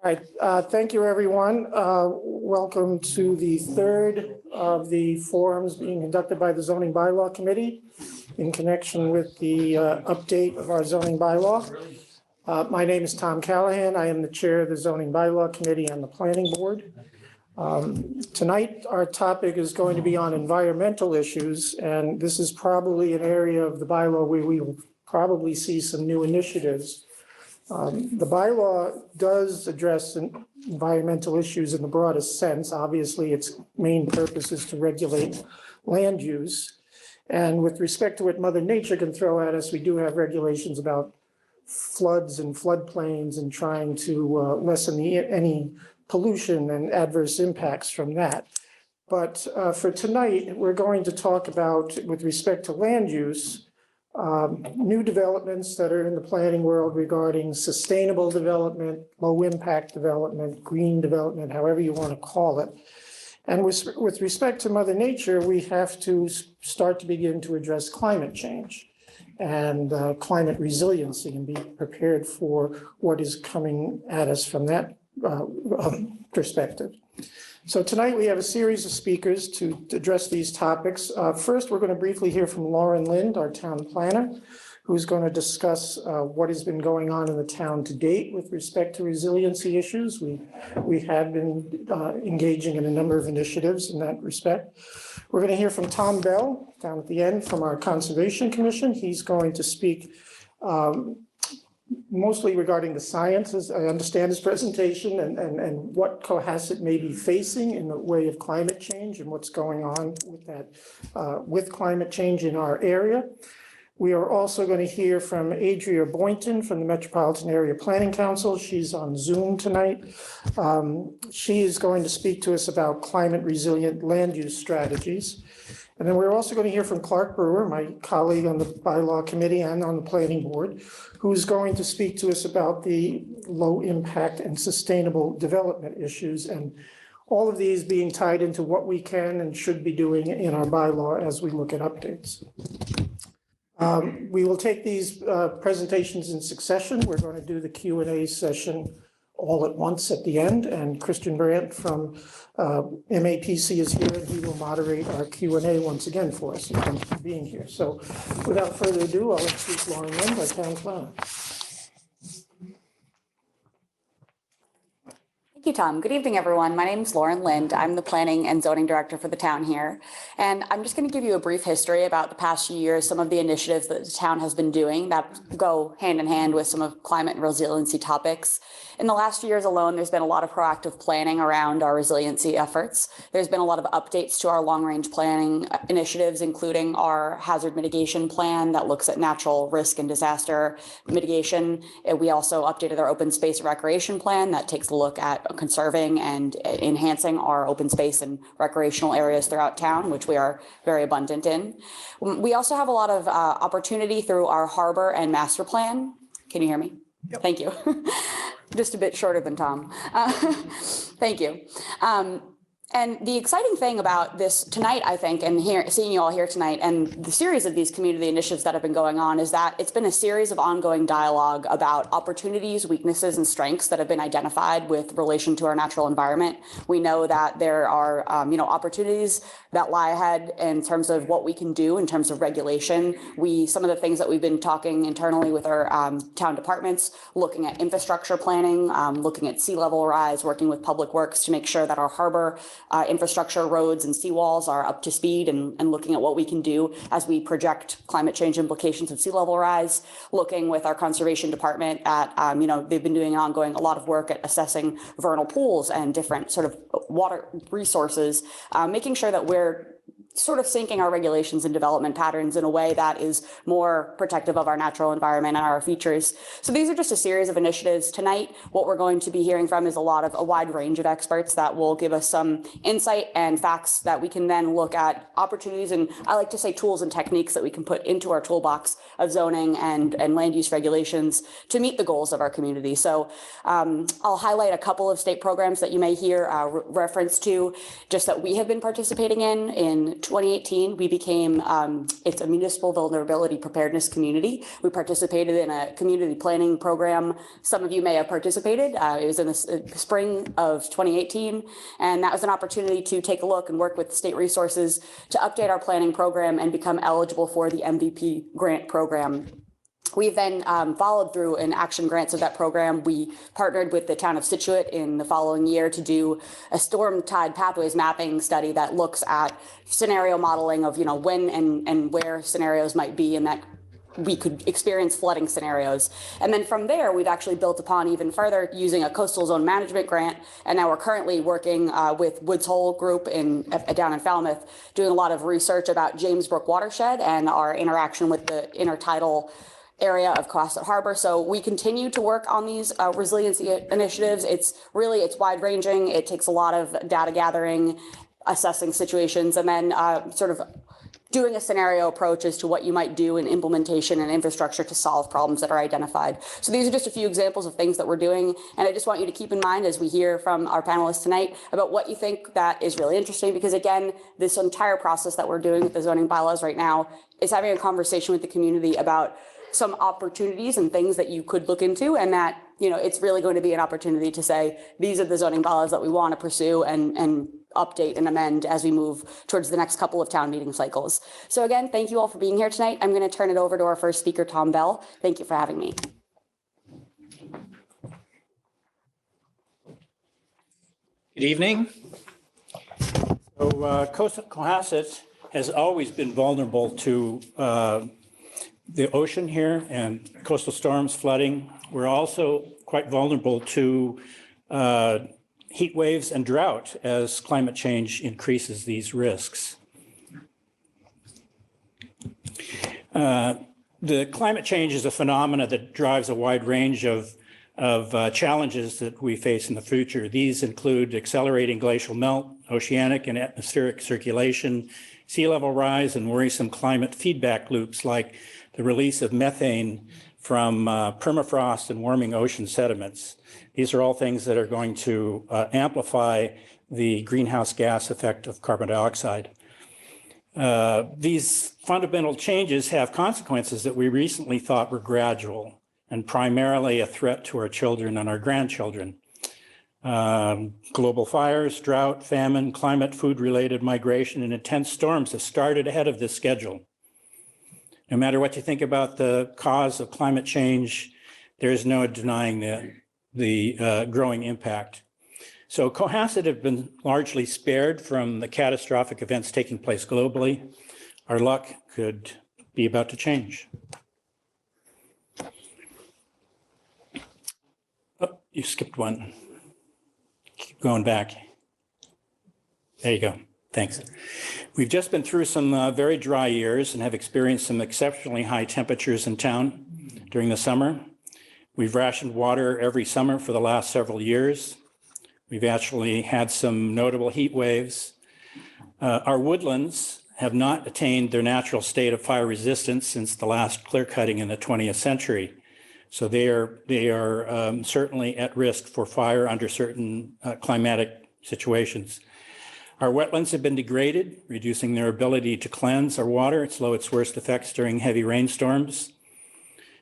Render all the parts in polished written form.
All right, thank you, everyone. Welcome to the third of the forums being conducted by the Zoning Bylaw Committee in connection with the update of our zoning bylaw. My name is Tom Callahan. I am the chair of the Zoning Bylaw Committee and the Planning Board. Tonight, our topic is going to be on environmental issues, and this is probably an area of the bylaw where we will probably see some new initiatives. The bylaw does address environmental issues in the broadest sense. Obviously, its main purpose is to regulate land use. And with respect to what Mother Nature can throw at us, we do have regulations about floods and floodplains and trying to lessen any pollution and adverse impacts from that. But for tonight, we're going to talk about, with respect to land use, new developments that are in the planning world regarding sustainable development, low impact development, green development, however you want to call it. And with respect to Mother Nature, we have to start to begin to address climate change and climate resiliency and be prepared for what is coming at us from that perspective. So tonight we have a series of speakers to address these topics. First, we're going to briefly hear from Lauren Lind, our town planner, who's going to discuss what has been going on in the town to date with respect to resiliency issues. We have been engaging in a number of initiatives in that respect. We're going to hear from Tom Bell down at the end from our Conservation Commission. He's going to speak mostly regarding the sciences. I understand his presentation and what Cohasset may be facing in the way of climate change and what's going on with that, with climate change in our area. We are also going to hear from Adria Boynton from the Metropolitan Area Planning Council. She's on Zoom tonight. She is going to speak to us about climate resilient land use strategies. And then we're also going to hear from Clark Brewer, my colleague on the Bylaw Committee and on the Planning Board, who's going to speak to us about the low impact and sustainable development issues, and all of these being tied into what we can and should be doing in our bylaw as we look at updates. We will take these presentations in succession. We're going to do the Q&A session all at once at the end, and Christian Brandt from MAPC is here, and he will moderate our Q&A once again for us. Thank you for being here. So without further ado, I'll introduce Lauren Lind, our town planner. Thank you, Tom. Good evening, everyone. My name is Lauren Lind. I'm the Planning and Zoning Director for the town here. And I'm just going to give you a brief history about the past few years, some of the initiatives that the town has been doing that go hand in hand with some of climate and resiliency topics. In the last few years alone, there's been a lot of proactive planning around our resiliency efforts. There's been a lot of updates to our long-range planning initiatives, including our hazard mitigation plan that looks at natural risk and disaster mitigation. We also updated our open space recreation plan that takes a look at conserving and enhancing our open space and recreational areas throughout town, which we are very abundant in. We also have a lot of opportunity through our harbor and master plan. Can you hear me? Yep. Thank you. Just a bit shorter than Tom. Thank you. And the exciting thing about this tonight, I think, and seeing you all here tonight, and the series of these community initiatives that have been going on, is that it's been a series of ongoing dialogue about opportunities, weaknesses, and strengths that have been identified with relation to our natural environment. We know that there are, opportunities that lie ahead in terms of what we can do in terms of regulation. Some of the things that we've been talking internally with our town departments, looking at infrastructure planning, looking at sea level rise, working with Public Works to make sure that our harbor infrastructure, roads, and seawalls are up to speed, and looking at what we can do as we project climate change implications of sea level rise, looking with our conservation department at, they've been doing a lot of work at assessing vernal pools and different sort of water resources, making sure that we're sort of syncing our regulations and development patterns in a way that is more protective of our natural environment and our features. So these are just a series of initiatives. Tonight, what we're going to be hearing from is a wide range of experts that will give us some insight and facts that we can then look at opportunities, and I like to say tools and techniques that we can put into our toolbox of zoning and land use regulations to meet the goals of our community. So I'll highlight a couple of state programs that you may hear reference to, just that we have been participating in 2018, we became, it's a municipal vulnerability preparedness community. We participated in a community planning program. Some of you may have participated. It was in the spring of 2018, and that was an opportunity to take a look and work with state resources to update our planning program and become eligible for the MVP grant program. We've then followed through in action grants of that program. We partnered with the town of Scituate in the following year to do a storm tide pathways mapping study that looks at scenario modeling of, when and where scenarios might be, and that we could experience flooding scenarios. And then from there, we've actually built upon even further using a coastal zone management grant. And now we're currently working with Woods Hole Group down in Falmouth, doing a lot of research about James Brook watershed and our interaction with the intertidal area of Cohasset Harbor. So we continue to work on these resiliency initiatives. It's wide ranging. It takes a lot of data gathering, assessing situations, and then sort of doing a scenario approach as to what you might do in implementation and infrastructure to solve problems that are identified. So these are just a few examples of things that we're doing. And I just want you to keep in mind as we hear from our panelists tonight about what you think that is really interesting, because again, this entire process that we're doing with the zoning bylaws right now is having a conversation with the community about some opportunities and things that you could look into, and that, it's really going to be an opportunity to say, these are the zoning bylaws that we want to pursue and update and amend as we move towards the next couple of town meeting cycles. So again, thank you all for being here tonight. I'm going to turn it over to our first speaker, Tom Bell. Thank you for having me. Good evening. So Cohasset has always been vulnerable to the ocean here and coastal storms, flooding. We're also quite vulnerable to heat waves and drought as climate change increases these risks. The climate change is a phenomena that drives a wide range of challenges that we face in the future. These include accelerating glacial melt, oceanic and atmospheric circulation, sea level rise, and worrisome climate feedback loops like the release of methane from permafrost and warming ocean sediments. These are all things that are going to amplify the greenhouse gas effect of carbon dioxide. These fundamental changes have consequences that we recently thought were gradual and primarily a threat to our children and our grandchildren. Global fires, drought, famine, climate, food-related migration, and intense storms have started ahead of this schedule. No matter what you think about the cause of climate change, there is no denying the growing impact. So Cohasset have been largely spared from the catastrophic events taking place globally. Our luck could be about to change. Oh, you skipped one. Keep going back. There you go. Thanks. We've just been through some very dry years and have experienced some exceptionally high temperatures in town during the summer. We've rationed water every summer for the last several years. We've actually had some notable heat waves. Our woodlands have not attained their natural state of fire resistance since the last clear cutting in the 20th century. So they are certainly at risk for fire under certain climatic situations. Our wetlands have been degraded, reducing their ability to cleanse our water, slow its worst effects during heavy rainstorms.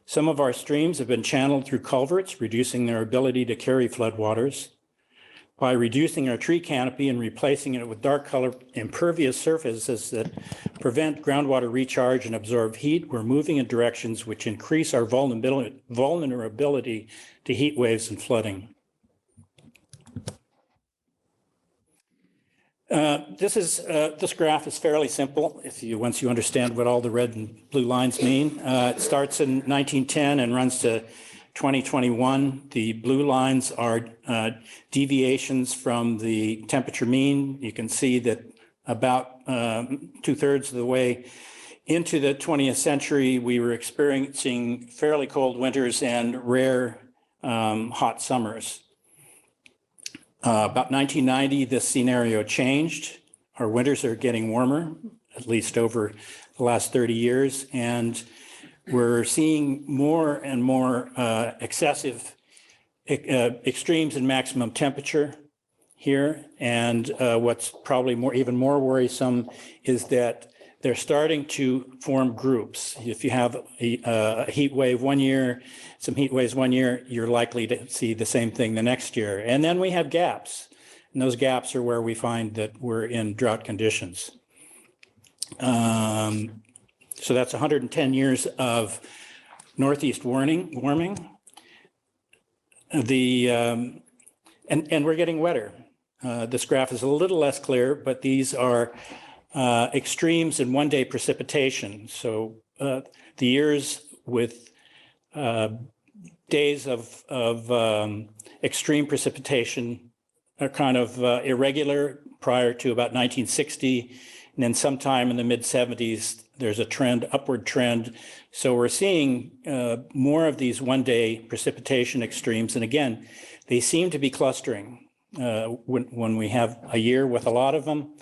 Some of our streams have been channeled through culverts, reducing their ability to carry floodwaters. By reducing our tree canopy and replacing it with dark color impervious surfaces that prevent groundwater recharge and absorb heat, we're moving in directions which increase our vulnerability to heat waves and flooding. This graph is fairly simple once you understand what all the red and blue lines mean. It starts in 1910 and runs to 2021. The blue lines are deviations from the temperature mean. You can see that about 2/3 of the way into the 20th century, we were experiencing fairly cold winters and rare hot summers. About 1990, this scenario changed. Our winters are getting warmer, at least over the last 30 years, and we're seeing more and more excessive extremes in maximum temperature, here. And what's probably even more worrisome is that they're starting to form groups. If you have a heat wave one year, some heat waves one year, you're likely to see the same thing the next year. And then we have gaps. And those gaps are where we find that we're in drought conditions. So that's 110 years of northeast warming. And we're getting wetter. This graph is a little less clear, but these are extremes in one-day precipitation. So the years with days of extreme precipitation are kind of irregular prior to about 1960. And then sometime in the mid-70s, there's a upward trend. So we're seeing more of these one-day precipitation extremes. And again, they seem to be clustering. When we have a year with a lot of them,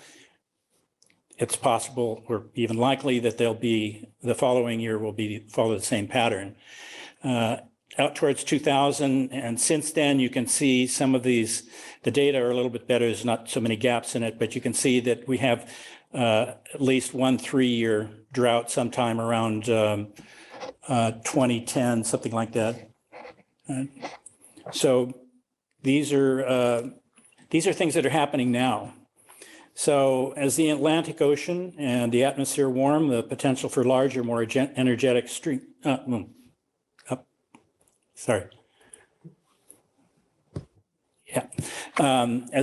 it's possible or even likely that the following year will follow the same pattern. Out towards 2000, and since then, you can see some of these, the data are a little bit better. There's not so many gaps in it, but you can see that we have at least 1 3-year drought sometime around 2010, something like that. So these are things that are happening now. So as the Atlantic Ocean and the atmosphere warm, the potential for larger, more energetic stream. As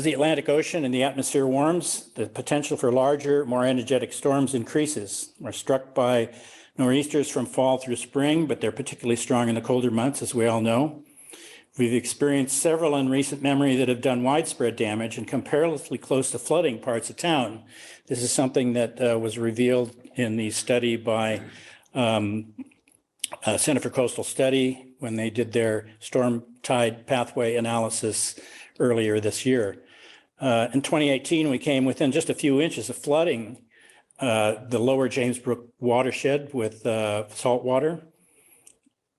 the Atlantic Ocean and the atmosphere warms, the potential for larger, more energetic storms increases. We're struck by nor'easters from fall through spring, but they're particularly strong in the colder months, as we all know. We've experienced several in recent memory that have done widespread damage and comparatively close to flooding parts of town. This is something that was revealed in the study by Center for Coastal Study when they did their storm tide pathway analysis earlier this year. In 2018, we came within just a few inches of flooding the lower James Brook watershed with salt water.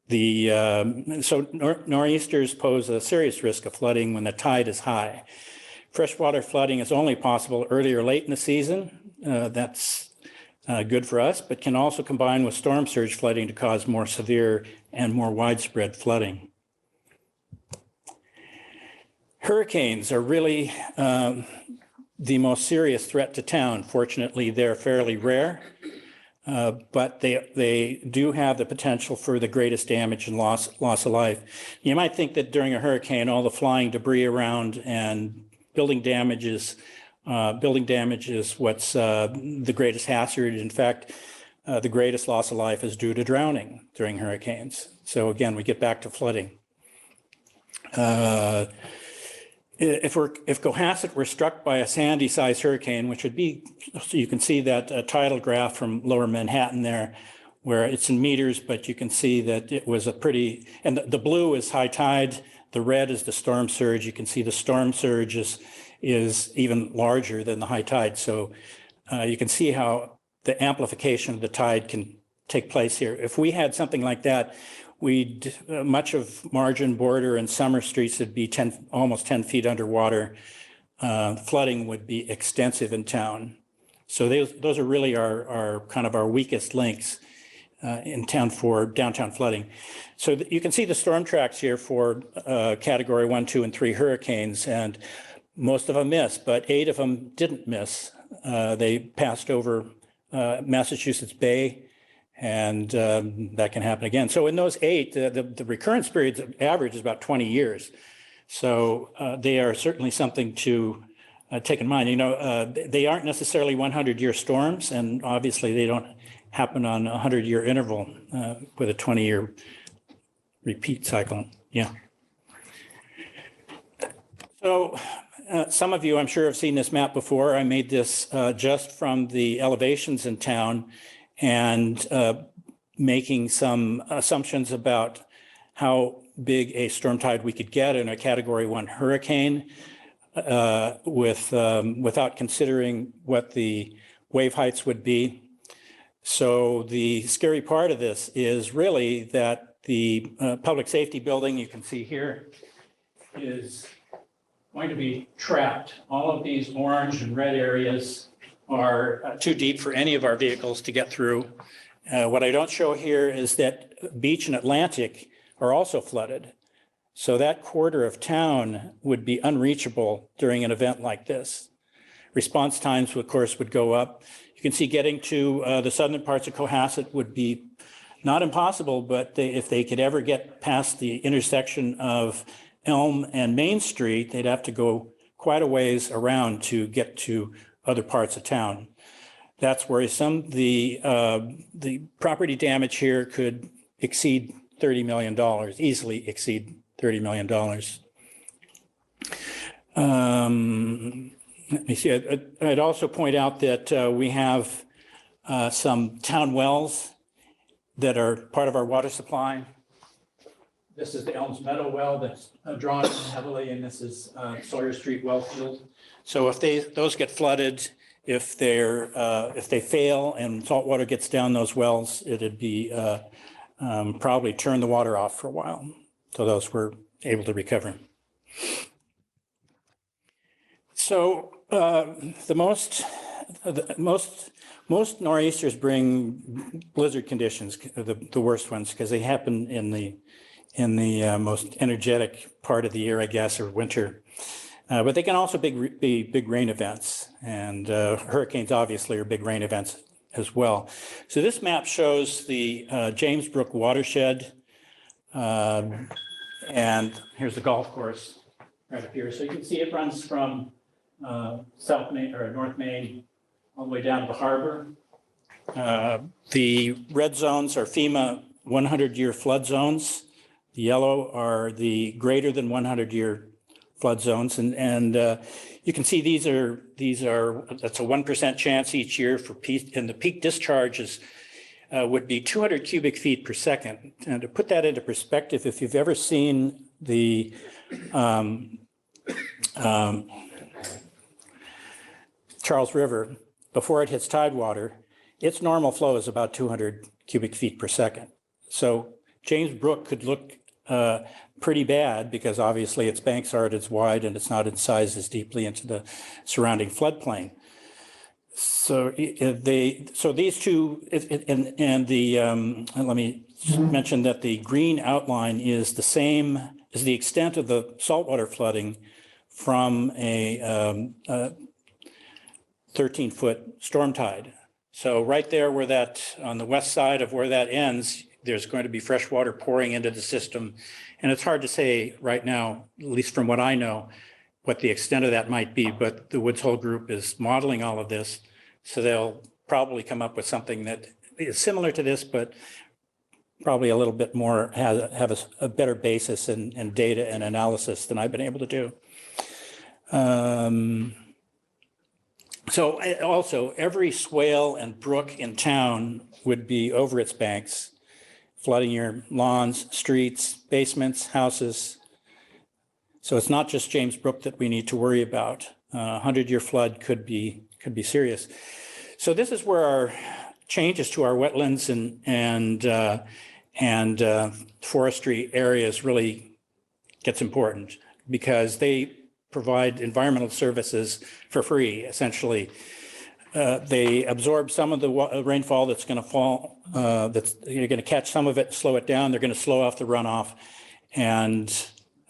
So nor'easters pose a serious risk of flooding when the tide is high. Freshwater flooding is only possible early or late in the season. That's good for us, but can also combine with storm surge flooding to cause more severe and more widespread flooding. Hurricanes are really the most serious threat to town. Fortunately, they're fairly rare. But they do have the potential for the greatest damage and loss of life. You might think that during a hurricane, all the flying debris around and building damage is what's the greatest hazard. In fact, the greatest loss of life is due to drowning during hurricanes. So again, we get back to flooding. If Cohasset were struck by a Sandy-sized hurricane, which would be, so you can see that tidal graph from lower Manhattan there, where it's in meters, but you can see that it was a pretty, and the blue is high tide, the red is the storm surge. You can see the storm surge is even larger than the high tide. So you can see how the amplification of the tide can take place here. If we had something like that, much of Margin, Border, and Summer Streets would be almost 10 feet underwater. Flooding would be extensive in town. So those are really our kind of our weakest links in town for downtown flooding. So you can see the storm tracks here for category 1, 2, and 3 hurricanes, and most of them missed, but 8 of them didn't miss. They passed over Massachusetts Bay, and that can happen again. So in those 8, the recurrence periods average is about 20 years. So they are certainly something to take in mind. You know, they aren't necessarily 100-year storms, and obviously they don't happen on a 100-year interval with a 20-year repeat cycle. Yeah. So some of you, I'm sure, have seen this map before. I made this just from the elevations in town and making some assumptions about how big a storm tide we could get in a category 1 hurricane without considering what the wave heights would be. So the scary part of this is really that the public safety building you can see here is going to be trapped. All of these orange and red areas are too deep for any of our vehicles to get through. What I don't show here is that Beach and Atlantic are also flooded. So that quarter of town would be unreachable during an event like this. Response times, of course, would go up. You can see getting to the southern parts of Cohasset would be not impossible, but if they could ever get past the intersection of Elm and Main Street, they'd have to go quite a ways around to get to other parts of town. That's worrisome. The property damage here could exceed $30 million, easily exceed $30 million. Let me see. I'd also point out that we have some town wells that are part of our water supply. This is the Elms Meadow well that's drawn heavily, and this is Sawyer Street well field. So if those get flooded, if they fail and salt water gets down those wells, it'd be probably turn the water off for a while. So those were able to recover. So the most nor'easters bring blizzard conditions, the worst ones, because they happen in the most energetic part of the year, I guess, or winter. But they can also be big rain events, and hurricanes obviously are big rain events as well. So this map shows the James Brook watershed, and here's the golf course right up here. So you can see it runs from South Main or North Main all the way down to the harbor. The red zones are FEMA 100-year flood zones. The yellow are the greater than 100-year flood zones, and you can see these are that's a 1% chance each year for peak, and the peak discharges would be 200 cubic feet per second. And to put that into perspective, if you've ever seen the Charles River before it hits tidewater, its normal flow is about 200 cubic feet per second. So James Brook could look pretty bad because obviously its banks aren't as wide and it's not incised as deeply into the surrounding floodplain. So these two, and let me mention that the green outline is the same as the extent of the saltwater flooding from a 13-foot storm tide. So right there where that, on the west side of where that ends, there's going to be fresh water pouring into the system. And it's hard to say right now, at least from what I know, what the extent of that might be, but the Woods Hole group is modeling all of this. So they'll probably come up with something that is similar to this, but probably a little bit more, have a better basis and data and analysis than I've been able to do. So also every swale and brook in town would be over its banks, flooding your lawns, streets, basements, houses. So it's not just James Brook that we need to worry about. 100-year flood could be serious. So this is where our changes to our wetlands and forestry areas really gets important, because they provide environmental services for free, essentially. They absorb some of the rainfall that's going to fall, you're going to catch some of it, slow it down. They're going to slow off the runoff. And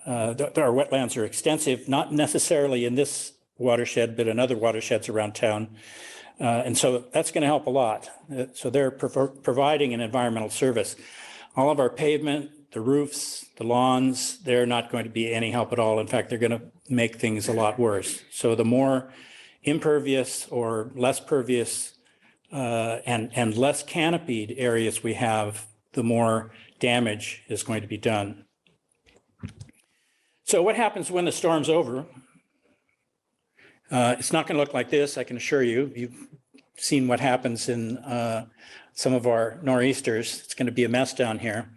our wetlands are extensive, not necessarily in this watershed, but in other watersheds around town. And so that's going to help a lot. So they're providing an environmental service. All of our pavement, the roofs, the lawns, they're not going to be any help at all. In fact, they're going to make things a lot worse. So the more impervious or less pervious and less canopied areas we have, the more damage is going to be done. So what happens when the storm's over? It's not going to look like this, I can assure you. You've seen what happens in some of our nor'easters. It's going to be a mess down here.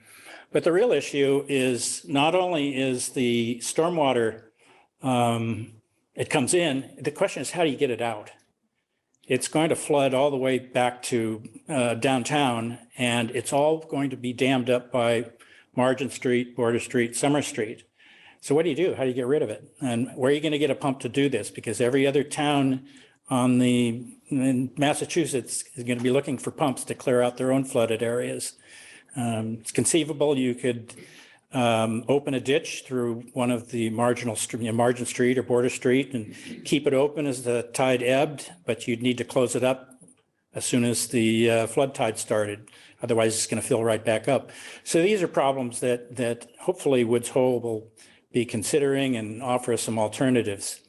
But the real issue is not only is the stormwater, it comes in, the question is how do you get it out? It's going to flood all the way back to downtown, and it's all going to be dammed up by Margin Street, Border Street, Summer Street. So what do you do? How do you get rid of it? And where are you going to get a pump to do this? Because every other town in Massachusetts is going to be looking for pumps to clear out their own flooded areas. It's conceivable you could open a ditch through one of the margin street or border street and keep it open as the tide ebbed, but you'd need to close it up as soon as the flood tide started. Otherwise, it's going to fill right back up. So these are problems that hopefully Woods Hole will be considering and offer us some alternatives.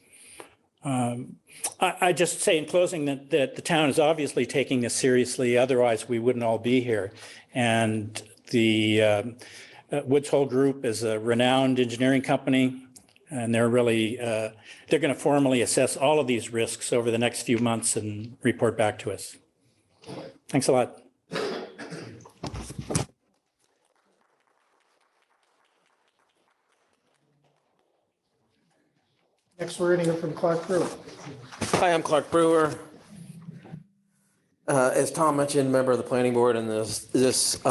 I just say in closing that the town is obviously taking this seriously. Otherwise, we wouldn't all be here. And the Woods Hole Group is a renowned engineering company, and they're really they're going to formally assess all of these risks over the next few months and report back to us. Thanks a lot. Next, we're going to hear from Clark Brewer. Hi, I'm Clark Brewer. As Tom mentioned, member of the planning board and this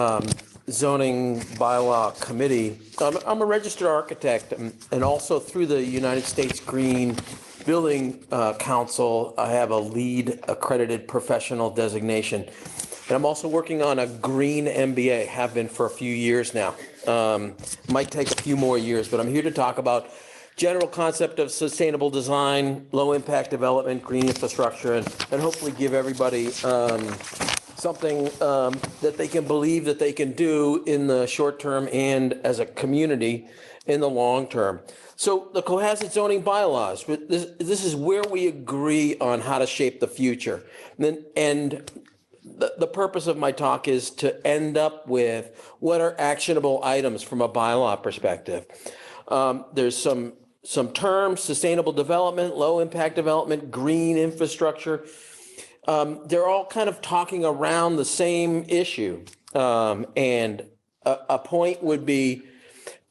zoning bylaw committee. I'm a registered architect and also through the United States Green Building Council, I have a LEED accredited professional designation. And I'm also working on a green MBA, have been for a few years now. Might take a few more years, but I'm here to talk about general concept of sustainable design, low impact development, green infrastructure, and hopefully give everybody something that they can believe that they can do in the short term and as a community in the long term. So the Cohasset zoning bylaws, this is where we agree on how to shape the future. And the purpose of my talk is to end up with what are actionable items from a bylaw perspective. There's some terms: sustainable development, low impact development, green infrastructure. They're all kind of talking around the same issue. And a point would be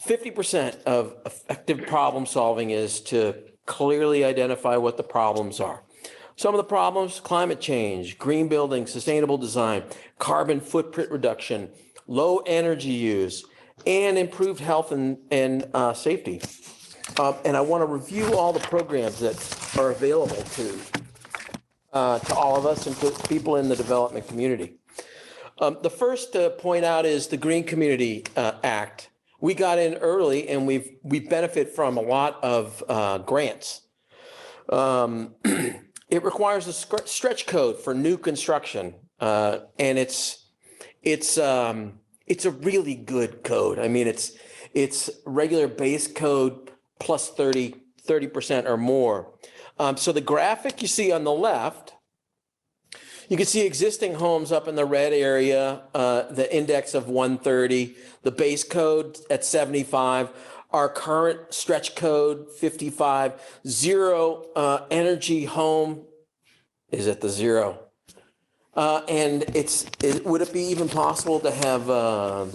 50% of effective problem solving is to clearly identify what the problems are. Some of the problems: climate change, green buildings, sustainable design, carbon footprint reduction, low energy use, and improved health and safety. And I want to review all the programs that are available to all of us and to people in the development community. The first to point out is the Green Community Act. We got in early, and we benefit from a lot of grants. It requires a stretch code for new construction, and it's a really good code. I mean, it's regular base code plus 30% or more. So the graphic you see on the left, you can see existing homes up in the red area, the index of 130, the base code at 75, our current stretch code 55, zero energy home is at the zero. And would it be even possible to have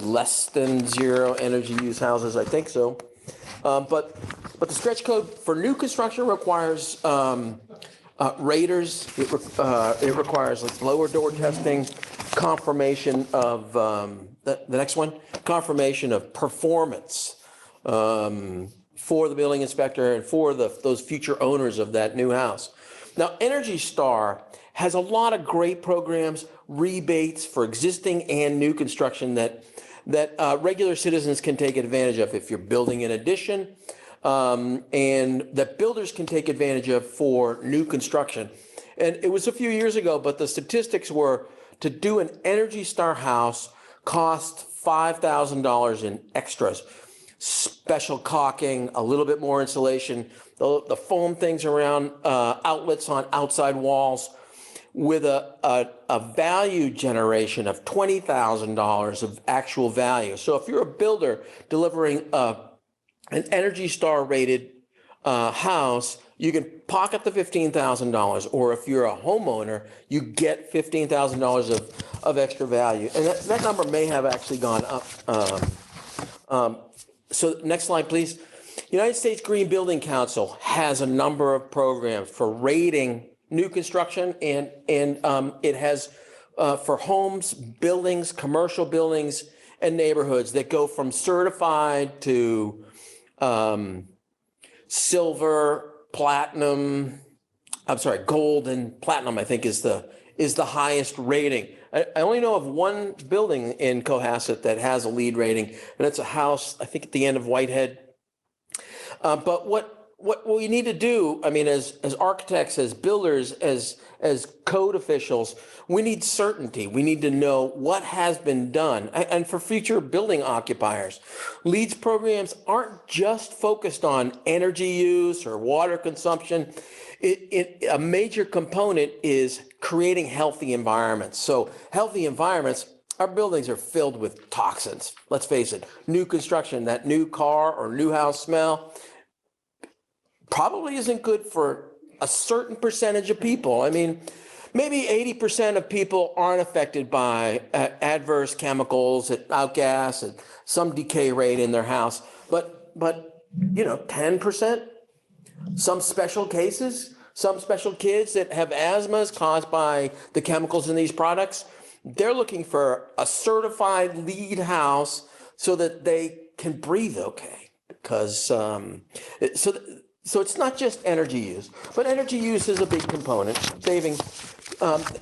less than zero energy use houses? I think so. But the stretch code for new construction requires raters. It requires like lower door testing, confirmation of the next one, confirmation of performance for the building inspector and for those future owners of that new house. Now, Energy Star has a lot of great programs, rebates for existing and new construction that regular citizens can take advantage of if you're building an addition, and that builders can take advantage of for new construction. And it was a few years ago, but the statistics were to do an Energy Star house cost $5,000 in extras, special caulking, a little bit more insulation, the foam things around outlets on outside walls, with a value generation of $20,000 of actual value. So if you're a builder delivering an Energy Star rated house, you can pocket the $15,000, or if you're a homeowner, you get $15,000 of extra value. And that number may have actually gone up. So next slide, please. United States Green Building Council has a number of programs for rating new construction, and it has for homes, buildings, commercial buildings, and neighborhoods that go from certified to silver, platinum, I'm sorry, gold and platinum, I think is the highest rating. I only know of one building in Cohasset that has a LEED rating, and it's a house, I think at the end of Whitehead. But what we need to do, I mean, as architects, as builders, as code officials, we need certainty. We need to know what has been done. And for future building occupiers, LEED programs aren't just focused on energy use or water consumption. A major component is creating healthy environments. So healthy environments, our buildings are filled with toxins. Let's face it, new construction, that new car or new house smell probably isn't good for a certain percentage of people. I mean, maybe 80% of people aren't affected by adverse chemicals that outgas and some decay rate in their house. But 10%, some special cases, some special kids that have asthmas caused by the chemicals in these products, they're looking for a certified LEED house so that they can breathe okay. Because so it's not just energy use, but energy use is a big component. Saving.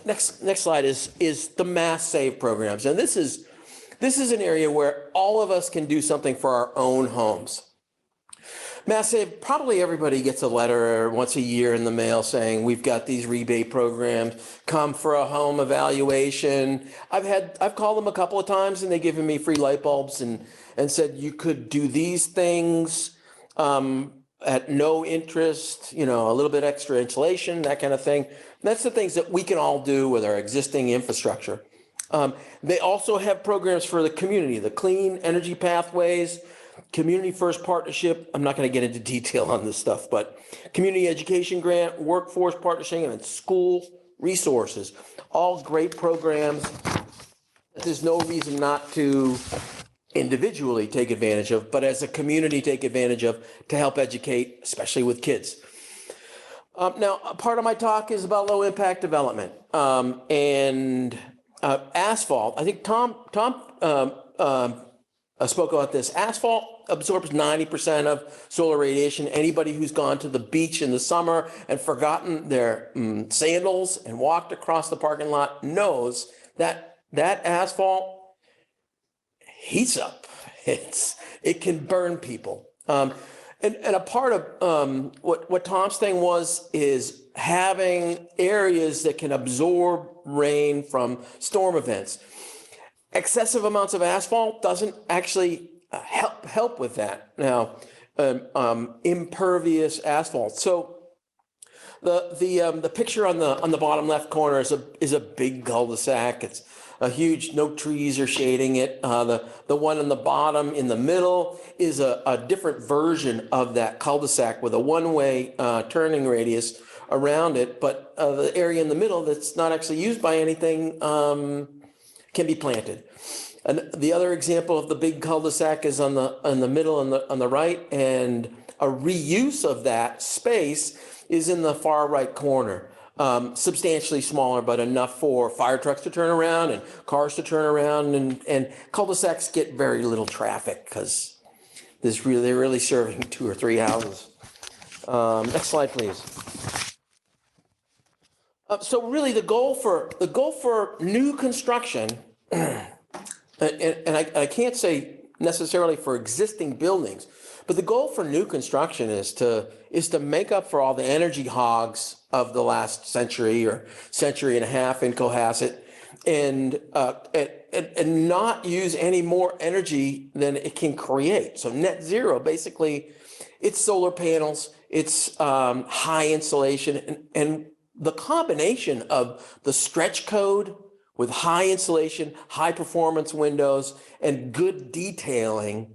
Next slide is the mass save programs, and this is an area where all of us can do something for our own homes. Mass save, probably everybody gets a letter once a year in the mail saying we've got these rebate programs. Come for a home evaluation. I've called them a couple of times and they've given me free light bulbs and said you could do these things. At no interest, a little bit extra insulation, that kind of thing. That's the things that we can all do with our existing infrastructure. They also have programs for the community, the clean energy pathways, community first partnership. I'm not going to get into detail on this stuff, but community education grant, workforce partnership, and school resources, all great programs. There's no reason not to individually take advantage of, but as a community take advantage of to help educate, especially with kids. Now, part of my talk is about low impact development and asphalt. I think Tom spoke about this. Asphalt absorbs 90% of solar radiation. Anybody who's gone to the beach in the summer and forgotten their sandals and walked across the parking lot knows that asphalt heats up. It can burn people. And a part of what Tom's thing is having areas that can absorb rain from storm events. Excessive amounts of asphalt doesn't actually help with that. Now, impervious asphalt. So the picture on the bottom left corner is a big cul-de-sac. It's a huge, no trees are shading it. The one on the bottom in the middle is a different version of that cul-de-sac with a one-way turning radius around it. But the area in the middle that's not actually used by anything can be planted. And the other example of the big cul-de-sac is on the middle on the right, and a reuse of that space is in the far right corner. Substantially smaller, but enough for fire trucks to turn around and cars to turn around, and cul-de-sacs get very little traffic because they're really serving 2 or 3 houses. Next slide, please. So really, the goal for new construction, and I can't say necessarily for existing buildings, but the goal for new construction is to make up for all the energy hogs of the last century or century and a half in Cohasset, and not use any more energy than it can create. So net zero, basically, it's solar panels, it's high insulation, and the combination of the stretch code with high insulation, high performance windows, and good detailing,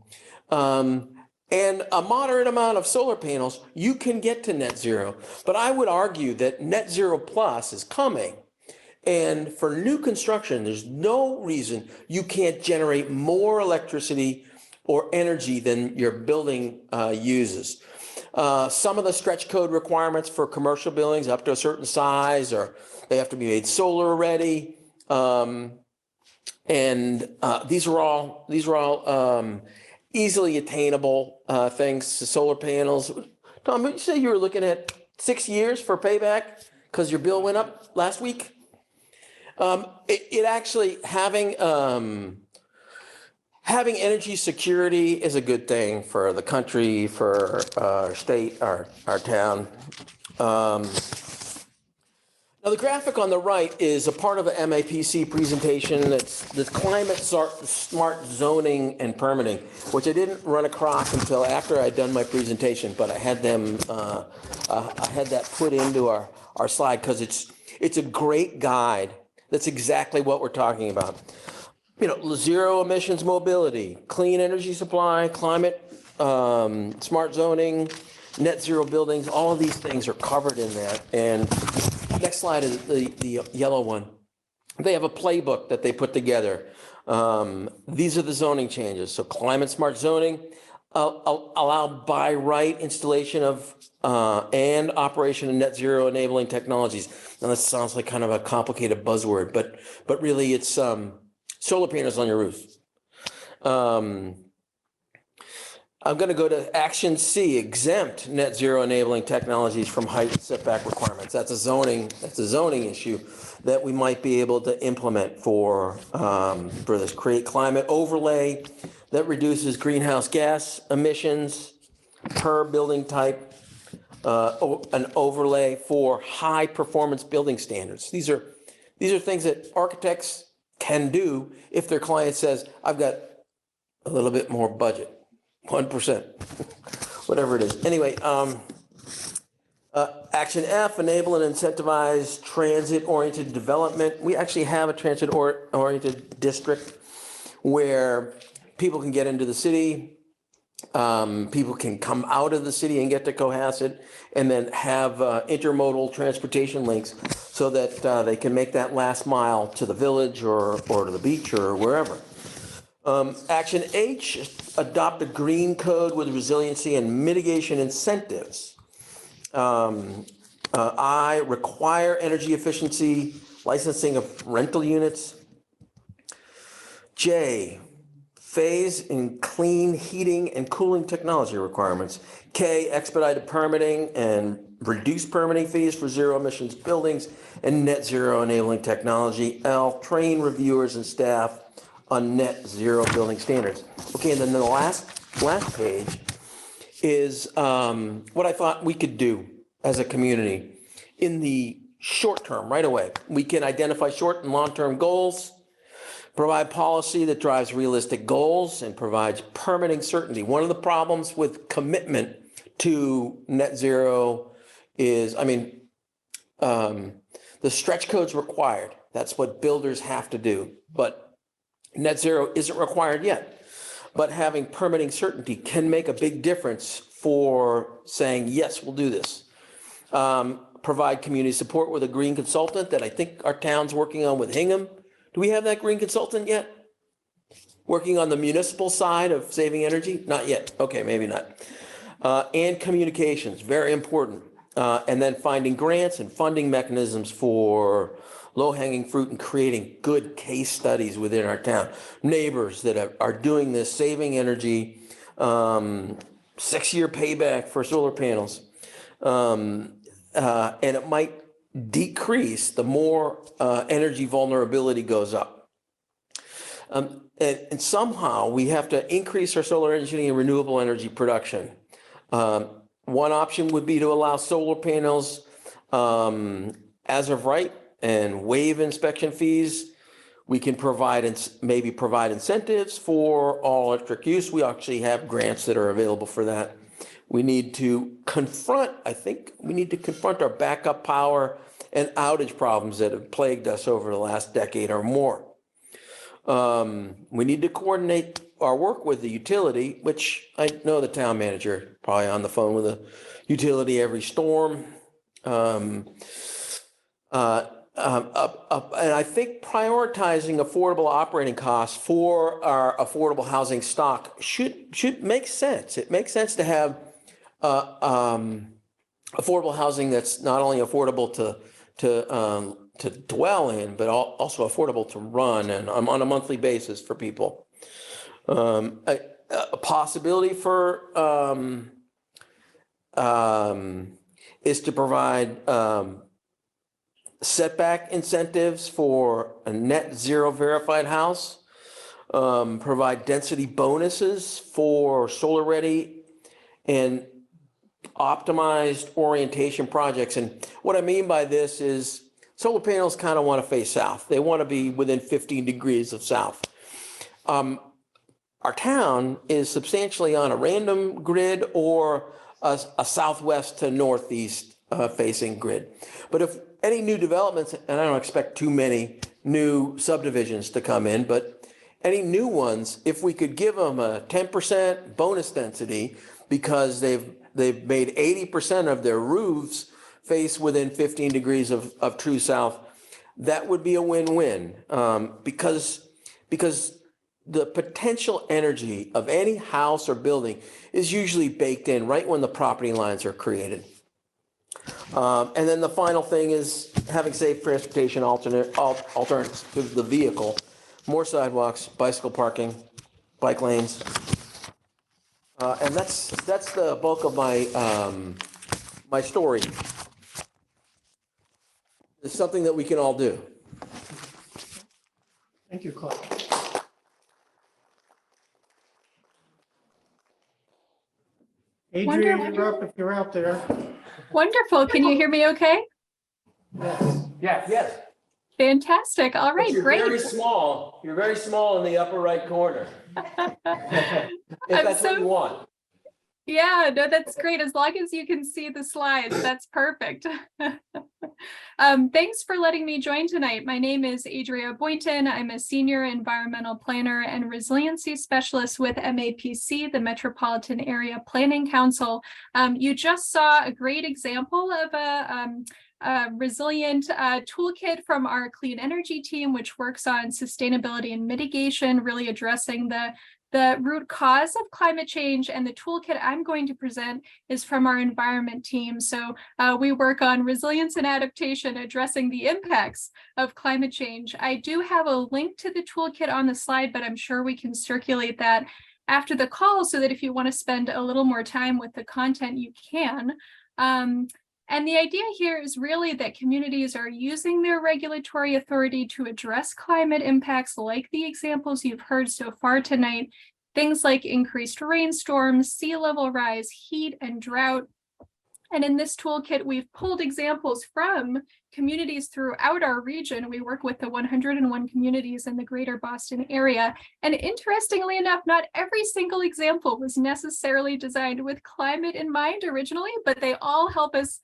and a moderate amount of solar panels, you can get to net zero. But I would argue that net zero plus is coming. And for new construction, there's no reason you can't generate more electricity or energy than your building uses. Some of the stretch code requirements for commercial buildings up to a certain size, or they have to be made solar ready. These are all easily attainable things, solar panels. Tom, you say you were looking at 6 years for payback because your bill went up last week? It actually, having energy security is a good thing for the country, for our state, our town. Now, the graphic on the right is a part of an MAPC presentation. It's the climate smart zoning and permitting, which I didn't run across until after I'd done my presentation, but I had them, I had that put into our slide because it's a great guide. That's exactly what we're talking about. You know, zero emissions mobility, clean energy supply, climate, smart zoning, net zero buildings, all of these things are covered in that. And next slide is the yellow one. They have a playbook that they put together. These are the zoning changes. So climate smart zoning, allow by right installation of and operation of net zero enabling technologies. Now that sounds like kind of a complicated buzzword, but really it's solar panels on your roof. I'm going to go to action C, exempt net zero enabling technologies from height and setback requirements. That's a zoning issue that we might be able to implement for this. Create climate overlay that reduces greenhouse gas emissions per building type. An overlay for high performance building standards. These are things that architects can do if their client says, I've got a little bit more budget. 1%, whatever it is. Anyway, action F, enable and incentivize transit-oriented development. We actually have a transit-oriented district where people can get into the city, people can come out of the city and get to Cohasset, and then have intermodal transportation links so that they can make that last mile to the village or to the beach or wherever. Action H, adopt a green code with resiliency and mitigation incentives. I, require energy efficiency licensing of rental units. J, phase in clean heating and cooling technology requirements. K, expedited permitting and reduce permitting fees for zero emissions buildings and net zero enabling technology. L, train reviewers and staff on net zero building standards. Okay, and then the last page is what I thought we could do as a community in the short term, right away. We can identify short and long-term goals, provide policy that drives realistic goals and provides permitting certainty. One of the problems with commitment to net zero is, the stretch code's required. That's what builders have to do, but net zero isn't required yet, but having permitting certainty can make a big difference for saying, yes, we'll do this. Provide community support with a green consultant that I think our town's working on with Hingham. Do we have that green consultant yet? Working on the municipal side of saving energy? Not yet. Okay, maybe not. And communications, very important. And then finding grants and funding mechanisms for low-hanging fruit and creating good case studies within our town. Neighbors that are doing this, saving energy, 6-year payback for solar panels. And it might decrease the more energy vulnerability goes up. And somehow we have to increase our solar energy and renewable energy production. One option would be to allow solar panels as of right and waive inspection fees. We can maybe provide incentives for all electric use. We actually have grants that are available for that. We need to confront our backup power and outage problems that have plagued us over the last decade or more. We need to coordinate our work with the utility, which I know the town manager probably on the phone with the utility every storm. And I think prioritizing affordable operating costs for our affordable housing stock should make sense. It makes sense to have affordable housing that's not only affordable to dwell in, but also affordable to run and on a monthly basis for people. a possibility for is to provide setback incentives for a net zero verified house, provide density bonuses for solar ready and optimized orientation projects. And what I mean by this is solar panels kind of want to face south. They want to be within 15 degrees of south. Our town is substantially on a random grid or a southwest to northeast facing grid. But if any new developments, and I don't expect too many new subdivisions to come in, but any new ones, if we could give them a 10% bonus density because they've made 80% of their roofs face within 15 degrees of true south, that would be a win-win, because the potential energy of any house or building is usually baked in right when the property lines are created. And then the final thing is having safe transportation alternatives to the vehicle, more sidewalks, bicycle parking, bike lanes. And that's the bulk of my story. It's something that we can all do. Thank you, Clark. Adrian, you're up if you're out there. Wonderful. Can you hear me okay? Yes. Fantastic. All right, But you're great. very small. You're very small in the upper right corner. If that's what you want. Yeah, no, that's great. As long as you can see the slides, that's perfect. Thanks for letting me join tonight. My name is Adria Boynton. I'm a senior environmental planner and resiliency specialist with MAPC, the Metropolitan Area Planning Council. You just saw a great example of a resilient toolkit from our clean energy team, which works on sustainability and mitigation, really addressing the root cause of climate change. And the toolkit I'm going to present is from our environment team. So we work on resilience and adaptation, addressing the impacts of climate change. I do have a link to the toolkit on the slide, but I'm sure we can circulate that after the call so that if you want to spend a little more time with the content, you can. And the idea here is really that communities are using their regulatory authority to address climate impacts like the examples you've heard so far tonight, things like increased rainstorms, sea level rise, heat, and drought. And in this toolkit, we've pulled examples from communities throughout our region. We work with the 101 communities in the greater Boston area. And interestingly enough, not every single example was necessarily designed with climate in mind originally, but they all help us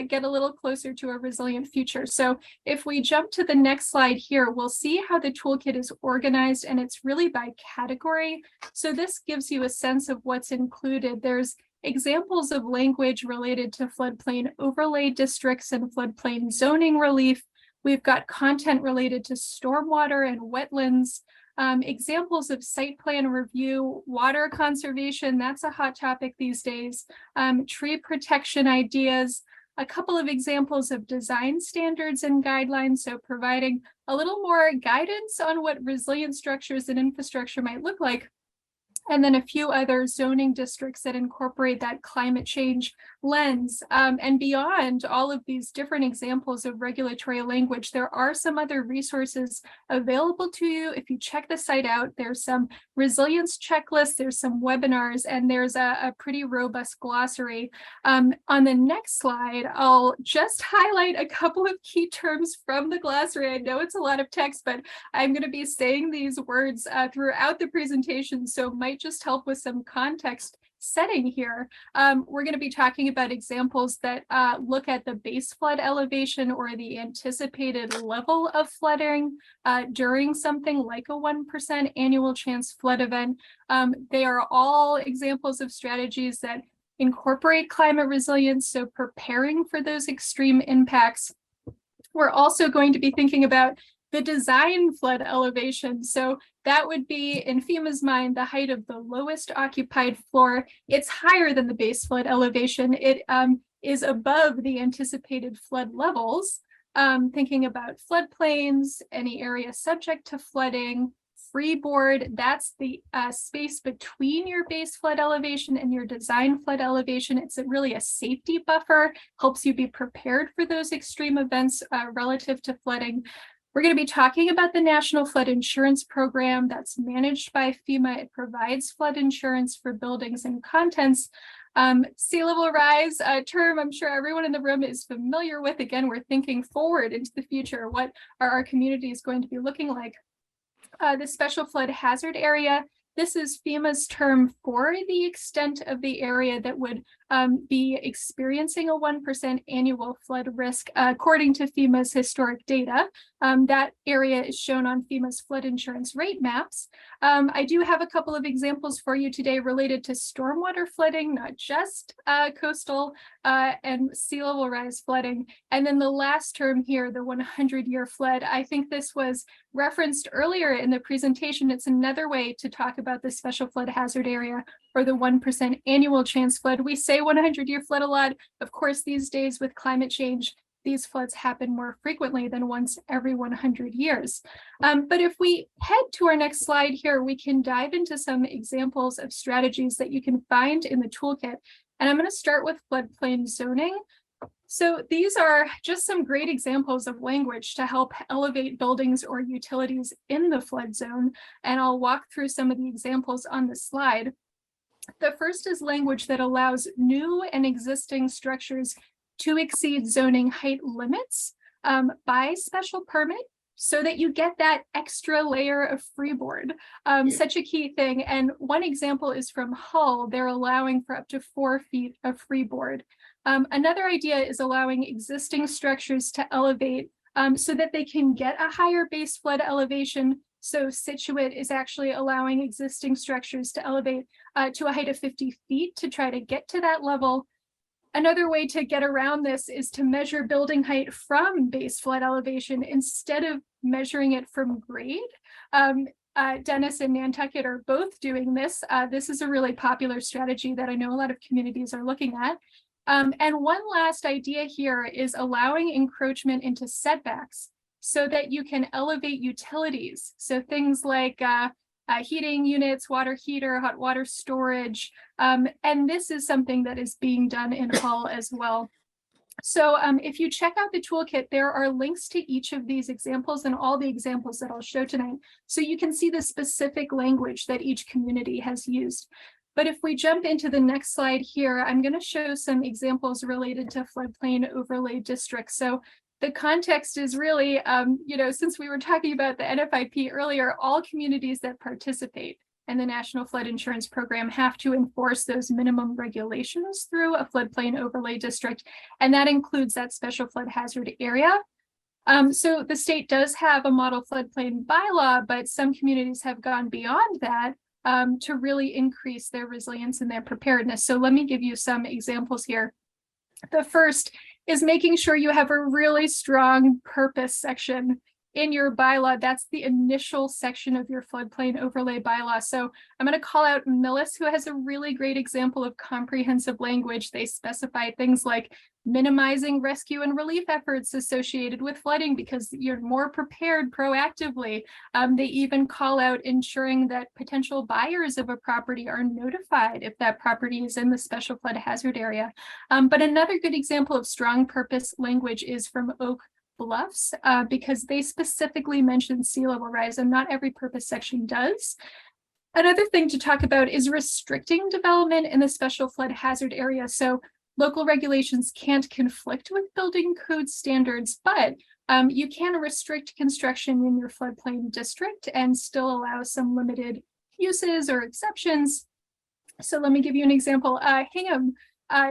get a little closer to a resilient future. So if we jump to the next slide here, we'll see how the toolkit is organized, and it's really by category. So this gives you a sense of what's included. There's examples of language related to floodplain overlay districts and floodplain zoning relief. We've got content related to stormwater and wetlands, examples of site plan review, water conservation, that's a hot topic these days, tree protection ideas, a couple of examples of design standards and guidelines, so providing a little more guidance on what resilient structures and infrastructure might look like. And then a few other zoning districts that incorporate that climate change lens. And beyond all of these different examples of regulatory language, there are some other resources available to you. If you check the site out, there's some resilience checklists, there's some webinars, and there's a pretty robust glossary. On the next slide, I'll just highlight a couple of key terms from the glossary. I know it's a lot of text, but I'm going to be saying these words throughout the presentation, so might just help with some context setting here. We're going to be talking about examples that look at the base flood elevation or the anticipated level of flooding during something like a 1% annual chance flood event. They are all examples of strategies that incorporate climate resilience, so preparing for those extreme impacts. We're also going to be thinking about the design flood elevation. So that would be, in FEMA's mind, the height of the lowest occupied floor. It's higher than the base flood elevation. It is above the anticipated flood levels. Thinking about floodplains, any area subject to flooding, freeboard, that's the space between your base flood elevation and your design flood elevation. It's really a safety buffer, helps you be prepared for those extreme events relative to flooding. We're going to be talking about the National Flood Insurance Program that's managed by FEMA. It provides flood insurance for buildings and contents. Sea level rise, a term I'm sure everyone in the room is familiar with. Again, we're thinking forward into the future. What are our communities going to be looking like? The special flood hazard area. This is FEMA's term for the extent of the area that would be experiencing a 1% annual flood risk, according to FEMA's historic data. That area is shown on FEMA's flood insurance rate maps. I do have a couple of examples for you today related to stormwater flooding, not just coastal and sea level rise flooding. And then the last term here, the 100-year flood. I think this was referenced earlier in the presentation. It's another way to talk about the special flood hazard area or the 1% annual chance flood. We say 100-year flood a lot. Of course, these days with climate change, these floods happen more frequently than once every 100 years. But if we head to our next slide here, we can dive into some examples of strategies that you can find in the toolkit. And I'm going to start with floodplain zoning. So these are just some great examples of language to help elevate buildings or utilities in the flood zone. And I'll walk through some of the examples on the slide. The first is language that allows new and existing structures to exceed zoning height limits by special permit, so that you get that extra layer of freeboard, such a key thing. And one example is from Hull. They're allowing for up to 4 feet of freeboard. Another idea is allowing existing structures to elevate so that they can get a higher base flood elevation. So Situate is actually allowing existing structures to elevate to a height of 50 feet to try to get to that level. Another way to get around this is to measure building height from base flood elevation instead of measuring it from grade. Dennis and Nantucket are both doing this. This is a really popular strategy that I know a lot of communities are looking at. And one last idea here is allowing encroachment into setbacks so that you can elevate utilities. So things like heating units, water heater, hot water storage. And this is something that is being done in Hull as well. So if you check out the toolkit, there are links to each of these examples and all the examples that I'll show tonight. So you can see the specific language that each community has used. But if we jump into the next slide here, I'm going to show some examples related to floodplain overlay districts. So the context is really, since we were talking about the NFIP earlier, all communities that participate in the National Flood Insurance Program have to enforce those minimum regulations through a floodplain overlay district, and that includes that special flood hazard area. So the state does have a model floodplain bylaw, but some communities have gone beyond that to really increase their resilience and their preparedness. So let me give you some examples here. The first is making sure you have a really strong purpose section in your bylaw. That's the initial section of your floodplain overlay bylaw. So I'm going to call out Millis, who has a really great example of comprehensive language. They specify things like minimizing rescue and relief efforts associated with flooding because you're more prepared proactively. They even call out ensuring that potential buyers of a property are notified if that property is in the special flood hazard area. But another good example of strong purpose language is from Oak Bluffs, because they specifically mention sea level rise, and not every purpose section does. Another thing to talk about is restricting development in the special flood hazard area. So local regulations can't conflict with building code standards, but you can restrict construction in your floodplain district and still allow some limited uses or exceptions. So let me give you an example. Hingham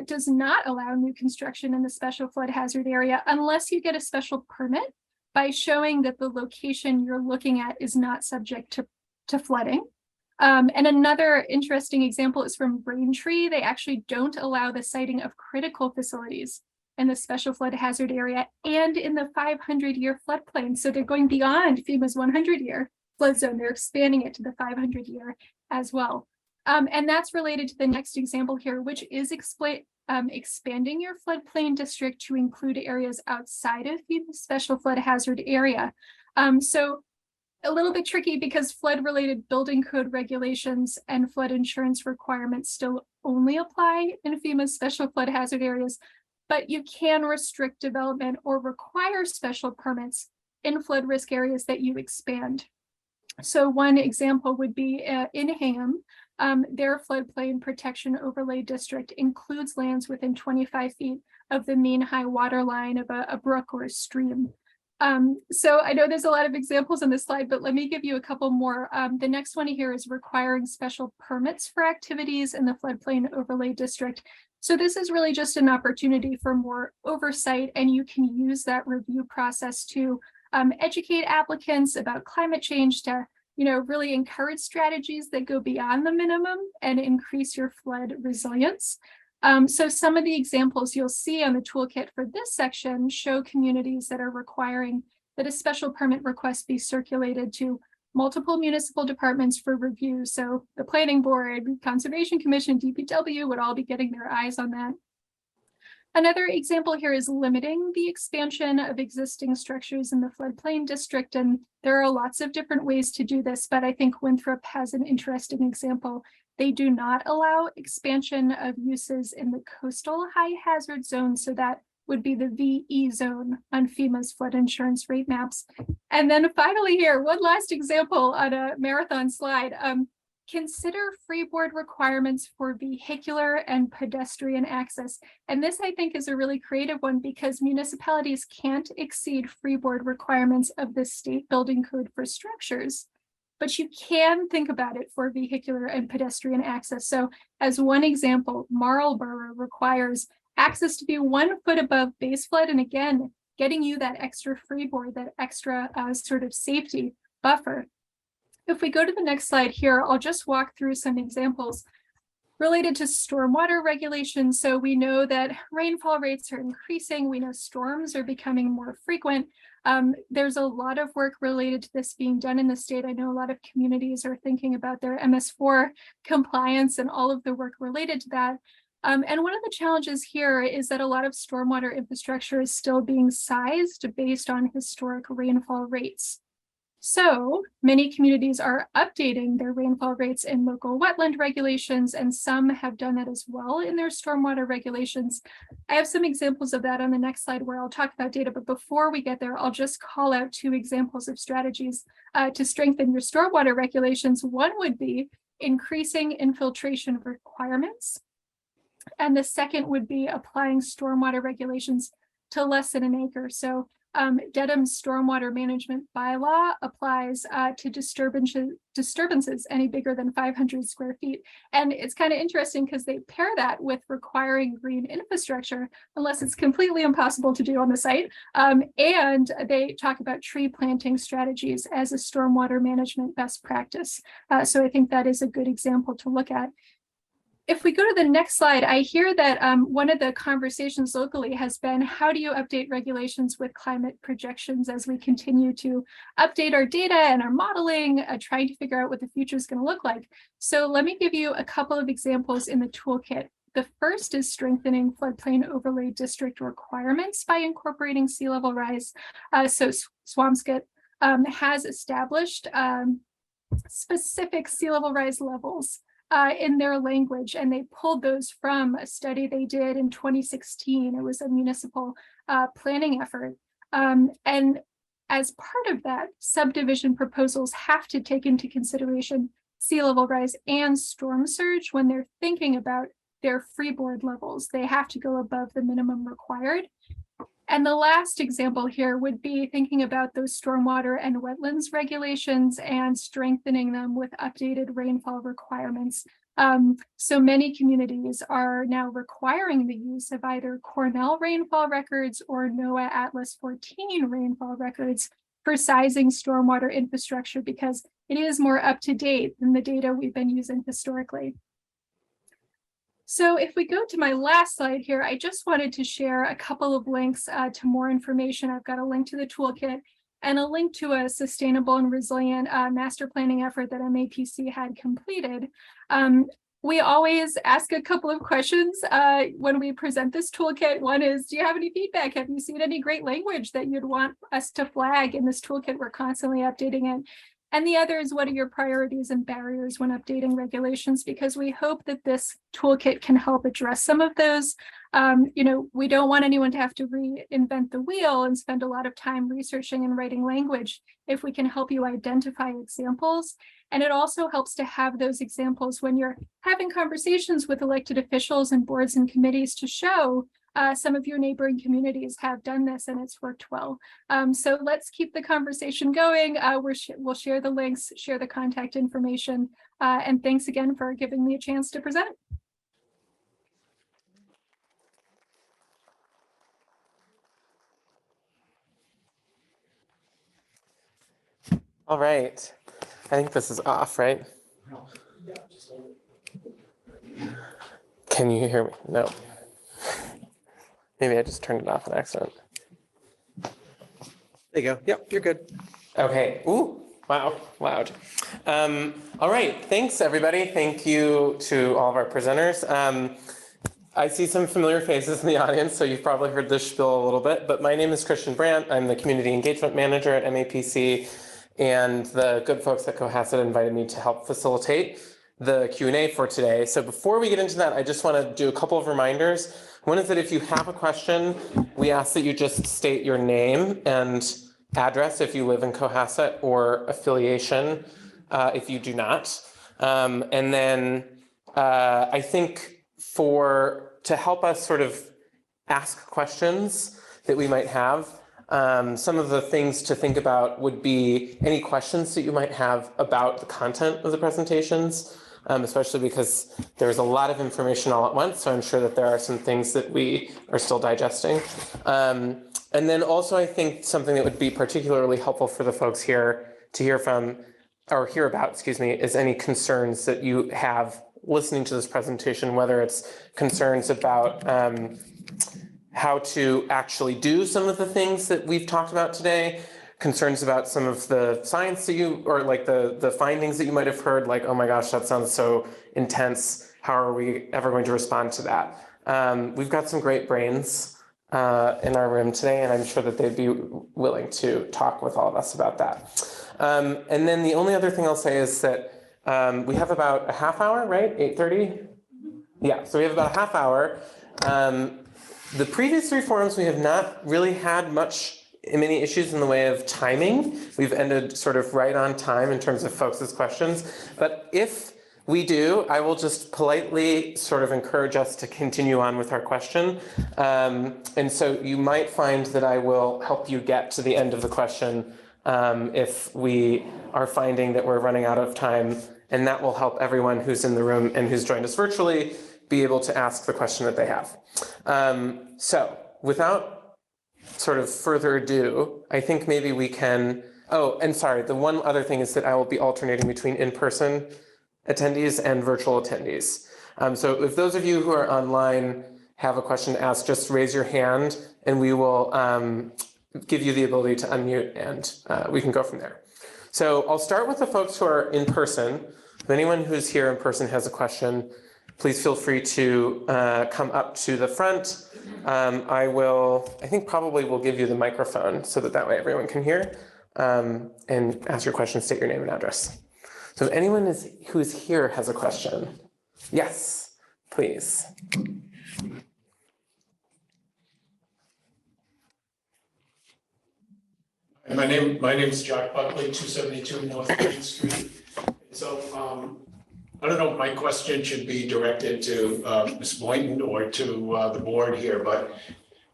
does not allow new construction in the special flood hazard area unless you get a special permit by showing that the location you're looking at is not subject to flooding. And another interesting example is from Braintree. They actually don't allow the siting of critical facilities in the special flood hazard area and in the 500-year floodplain. So they're going beyond FEMA's 100-year flood zone. They're expanding it to the 500-year as well. And that's related to the next example here, which is expanding your floodplain district to include areas outside of the special flood hazard area. So a little bit tricky because flood-related building code regulations and flood insurance requirements still only apply in FEMA's special flood hazard areas, but you can restrict development or require special permits in flood risk areas that you expand. So one example would be in Hingham, their floodplain protection overlay district includes lands within 25 feet of the mean high water line of a brook or a stream. So I know there's a lot of examples on this slide, but let me give you a couple more. The next one here is requiring special permits for activities in the floodplain overlay district. So this is really just an opportunity for more oversight, and you can use that review process to educate applicants about climate change, to really encourage strategies that go beyond the minimum and increase your flood resilience. So some of the examples you'll see on the toolkit for this section show communities that are requiring that a special permit request be circulated to multiple municipal departments for review. So the Planning Board, Conservation Commission, DPW would all be getting their eyes on that. Another example here is limiting the expansion of existing structures in the floodplain district. And there are lots of different ways to do this, but I think Winthrop has an interesting example. They do not allow expansion of uses in the coastal high hazard zone. So that would be the VE zone on FEMA's flood insurance rate maps. And then finally here, one last example on a marathon slide. Consider freeboard requirements for vehicular and pedestrian access. And this, I think, is a really creative one because municipalities can't exceed freeboard requirements of the state building code for structures, but you can think about it for vehicular and pedestrian access. So as one example, Marlborough requires access to be 1 foot above base flood. And again, getting you that extra freeboard, that extra sort of safety buffer. If we go to the next slide here, I'll just walk through some examples related to stormwater regulations. So we know that rainfall rates are increasing. We know storms are becoming more frequent. There's a lot of work related to this being done in the state. I know a lot of communities are thinking about their MS4 compliance and all of the work related to that. And one of the challenges here is that a lot of stormwater infrastructure is still being sized based on historic rainfall rates. So many communities are updating their rainfall rates in local wetland regulations, and some have done that as well in their stormwater regulations. I have some examples of that on the next slide where I'll talk about data, but before we get there, I'll just call out 2 examples of strategies to strengthen your stormwater regulations. One would be increasing infiltration requirements, and the second would be applying stormwater regulations to less than an acre. So Dedham's stormwater management bylaw applies to disturbances any bigger than 500 square feet. And it's kind of interesting because they pair that with requiring green infrastructure, unless it's completely impossible to do on the site. And they talk about tree planting strategies as a stormwater management best practice. So I think that is a good example to look at. If we go to the next slide, I hear that one of the conversations locally has been, how do you update regulations with climate projections as we continue to update our data and our modeling, trying to figure out what the future is going to look like? So let me give you a couple of examples in the toolkit. The first is strengthening floodplain overlay district requirements by incorporating sea level rise. So Swampscott has established specific sea level rise levels in their language, and they pulled those from a study they did in 2016. It was a municipal planning effort. And as part of that, subdivision proposals have to take into consideration sea level rise and storm surge when they're thinking about their freeboard levels. They have to go above the minimum required. And the last example here would be thinking about those stormwater and wetlands regulations and strengthening them with updated rainfall requirements. So many communities are now requiring the use of either Cornell rainfall records or NOAA Atlas 14 rainfall records for sizing stormwater infrastructure because it is more up to date than the data we've been using historically. So if we go to my last slide here, I just wanted to share a couple of links to more information. I've got a link to the toolkit and a link to a sustainable and resilient master planning effort that MAPC had completed. We always ask a couple of questions when we present this toolkit. One is, do you have any feedback? Have you seen any great language that you'd want us to flag in this toolkit? We're constantly updating it. And the other is, what are your priorities and barriers when updating regulations? Because we hope that this toolkit can help address some of those. We don't want anyone to have to reinvent the wheel and spend a lot of time researching and writing language if we can help you identify examples. And it also helps to have those examples when you're having conversations with elected officials and boards and committees to show some of your neighboring communities have done this and it's worked well. So let's keep the conversation going. We'll share the links, share the contact information, and thanks again for giving me a chance to present. All right. I think this is off, right? Can you hear me? No. Maybe I just turned it off on accident. There you go. Yep, you're good. Okay. Ooh, wow, loud. All right. Thanks, everybody. Thank you to all of our presenters. I see some familiar faces in the audience, so you've probably heard this spiel a little bit, but my name is Christian Brandt. I'm the Community Engagement Manager at MAPC, and the good folks at Cohasset invited me to help facilitate the Q&A for today. So before we get into that, I just want to do a couple of reminders. One is that if you have a question, we ask that you just state your name and address if you live in Cohasset, or affiliation if you do not. And then I think to help us sort of ask questions that we might have, some of the things to think about would be any questions that you might have about the content of the presentations, especially because there's a lot of information all at once. So I'm sure that there are some things that we are still digesting. And then also, I think something that would be particularly helpful for the folks here to hear from, or hear about, excuse me, is any concerns that you have listening to this presentation, whether it's concerns about how to actually do some of the things that we've talked about today, concerns about some of the science that or like the findings that you might have heard, like, oh my gosh, that sounds so intense. How are we ever going to respond to that? We've got some great brains in our room today, and I'm sure that they'd be willing to talk with all of us about that. And then the only other thing I'll say is that we have about a half hour, right? 8:30? Yeah, so we have about a half hour. The previous three forums, we have not really had many issues in the way of timing. We've ended sort of right on time in terms of folks' questions. But if we do, I will just politely sort of encourage us to continue on with our question. And so you might find that I will help you get to the end of the question if we are finding that we're running out of time. And that will help everyone who's in the room and who's joined us virtually be able to ask the question that they have. So without sort of further ado, I think maybe we can, oh, and sorry, the one other thing is that I will be alternating between in-person attendees and virtual attendees. So if those of you who are online have a question to ask, just raise your hand and we will give you the ability to unmute, and we can go from there. So I'll start with the folks who are in person. If anyone who's here in person has a question, please feel free to come up to the front. I think probably we'll give you the microphone so that way everyone can hear, and ask your question, state your name and address. So if anyone who's here has a question, yes, please. My name is Jack Buckley, 272 North Main Street. So I don't know if my question should be directed to Ms. Boynton or to the board here, but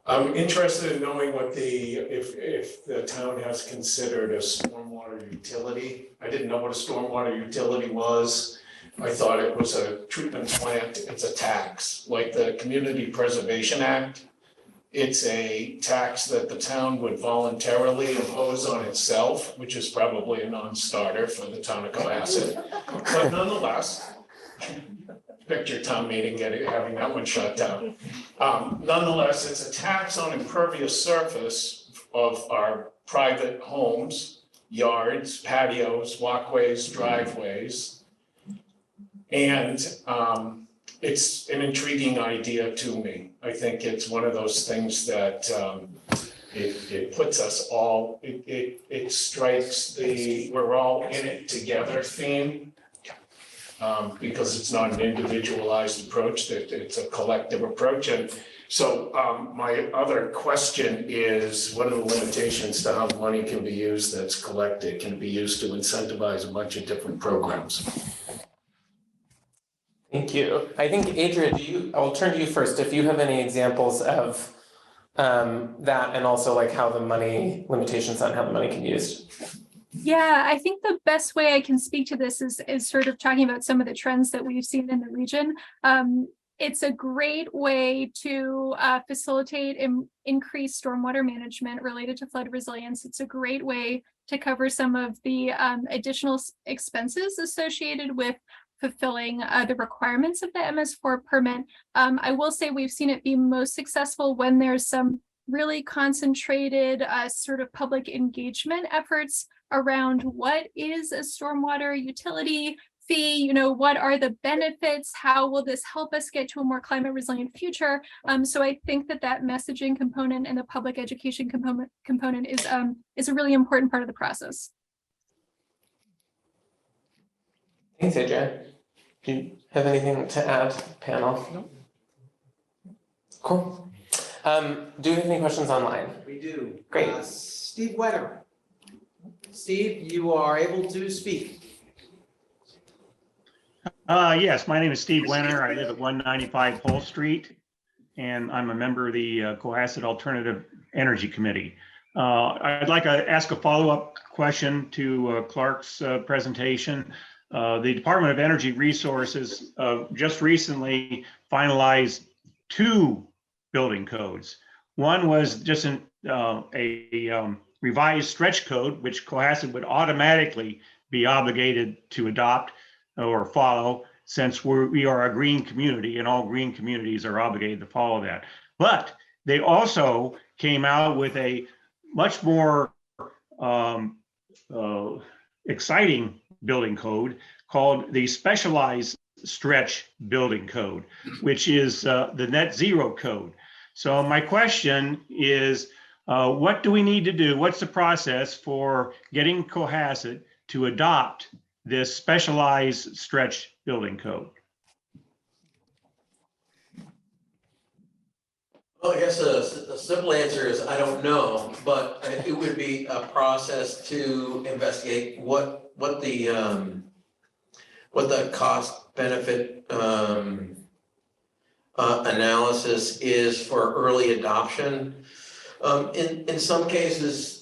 I'm interested in knowing what if the town has considered a stormwater utility. I didn't know what a stormwater utility was. I thought it was a treatment plant. It's a tax, like the Community Preservation Act. It's a tax that the town would voluntarily impose on itself, which is probably a non-starter for the town of Cohasset. But nonetheless, picture town meeting having that one shut down. Nonetheless, it's a tax on impervious surface of our private homes, yards, patios, walkways, driveways. And it's an intriguing idea to me. I think it's one of those things that it puts us all, it strikes the, we're all in it together theme. Because it's not an individualized approach, that it's a collective approach. And so my other question is, what are the limitations to how the money can be used that's collected, can be used to incentivize a bunch of different programs? Thank you. I think, Adria, I'll turn to you first. If you have any examples of that, and also like how the money, limitations on how the money can be used. Yeah, I think the best way I can speak to this is sort of talking about some of the trends that we've seen in the region. It's a great way to facilitate increased stormwater management related to flood resilience. It's a great way to cover some of the additional expenses associated with fulfilling the requirements of the MS4 permit. I will say we've seen it be most successful when there's some really concentrated sort of public engagement efforts around what is a stormwater utility fee, you know, what are the benefits, how will this help us get to a more climate resilient future. So I think that messaging component and the public education component is a really important part of the process. Thanks, Adrian. Do you have anything to add, panel? No. Cool. Do we have any questions online? We do. Great. Steve Wetter. Steve, you are able to speak. Yes, my name is Steve Wenner. I live at 195 Pole Street, and I'm a member of the Cohasset Alternative Energy Committee. I'd like to ask a follow-up question to Clark's presentation. The Department of Energy Resources just recently finalized 2 building codes. One was just a revised stretch code, which Cohasset would automatically be obligated to adopt or follow, since we are a green community and all green communities are obligated to follow that. But they also came out with a much more exciting building code called the Specialized Stretch Building Code, which is the net zero code. So my question is, what do we need to do? What's the process for getting Cohasset to adopt this specialized stretch building code? Well, I guess the simple answer is I don't know, but it would be a process to investigate what the cost benefit analysis is for early adoption. In some cases,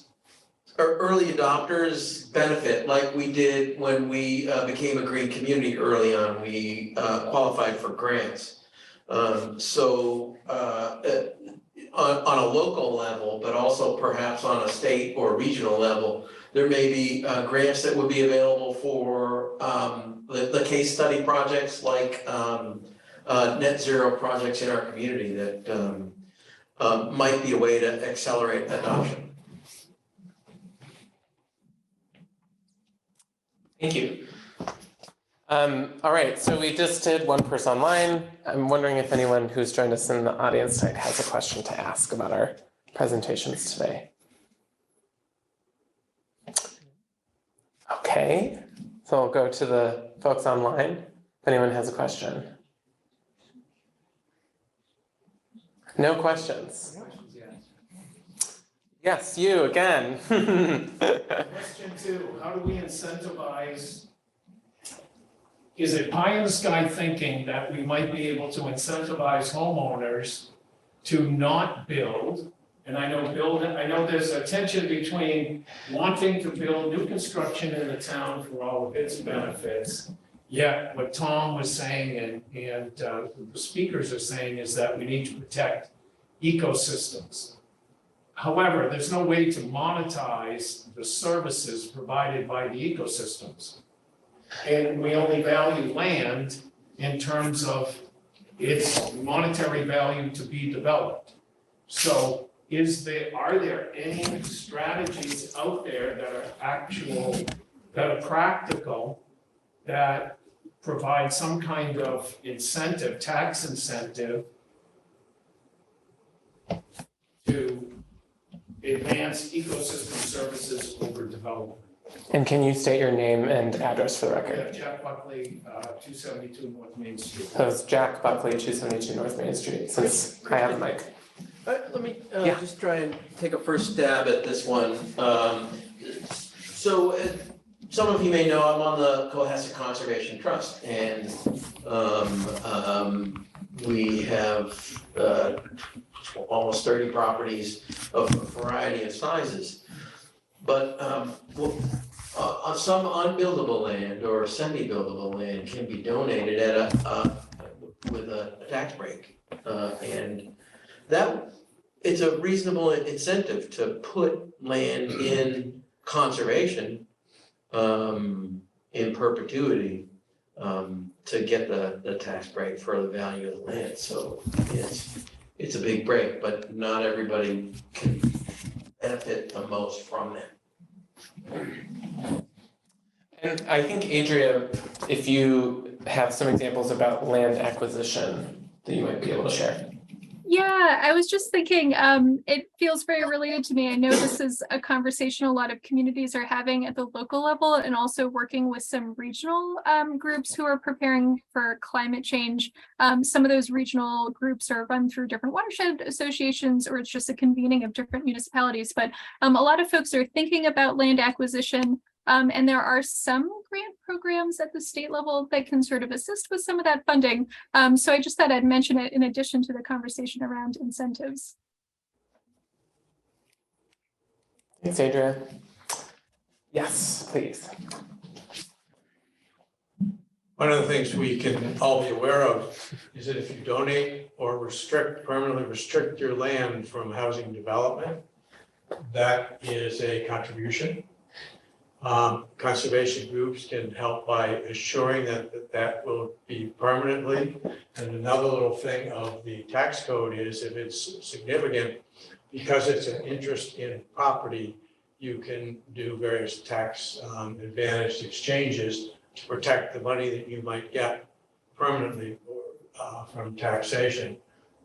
early adopters benefit, like we did when we became a green community early on. We qualified for grants. So on a local level, but also perhaps on a state or regional level, there may be grants that would be available for the case study projects, like net zero projects in our community that might be a way to accelerate adoption. Thank you. All right, so we just did one person online. I'm wondering if anyone who's joined us in the audience tonight has a question to ask about our presentations today. Okay, so I'll go to the folks online if anyone has a question. No questions. Yes, you again. Question 2, how do we incentivize? Is it pie in the sky thinking that we might be able to incentivize homeowners to not build? And I know there's a tension between wanting to build new construction in the town for all of its benefits. Yet what Tom was saying and the speakers are saying is that we need to protect ecosystems. However, there's no way to monetize the services provided by the ecosystems. And we only value land in terms of its monetary value to be developed. So are there any strategies out there that are practical, that provide some kind of incentive, tax incentive, to advance ecosystem services over development. And can you state your name and address for the record? Jack Buckley, 272 North Main Street. That was Jack Buckley, 272 North Main Street, since I have the mic. Let me Yeah. just try and take a first stab at this one. So some of you may know I'm on the Cohasset Conservation Trust, and we have almost 30 properties of a variety of sizes. But on some unbuildable land or semi-buildable land can be donated at with a tax break, and that it's a reasonable incentive to put land in conservation in perpetuity to get the tax break for the value of the land. So it's a big break, but not everybody can benefit the most from that. And I think, Adria, if you have some examples about land acquisition that you might be able to share. Yeah, I was just thinking, it feels very related to me. I know this is a conversation a lot of communities are having at the local level and also working with some regional groups who are preparing for climate change. Some of those regional groups are run through different watershed associations, or it's just a convening of different municipalities. But a lot of folks are thinking about land acquisition. And there are some grant programs at the state level that can sort of assist with some of that funding. So I just thought I'd mention it in addition to the conversation around incentives. Thanks, Adria. Yes, please. One of the things we can all be aware of is that if you donate or permanently restrict your land from housing development, that is a contribution. Conservation groups can help by assuring that will be permanently. And another little thing of the tax code is if it's significant, because it's an interest in property, you can do various tax advantaged exchanges to protect the money that you might get permanently from taxation.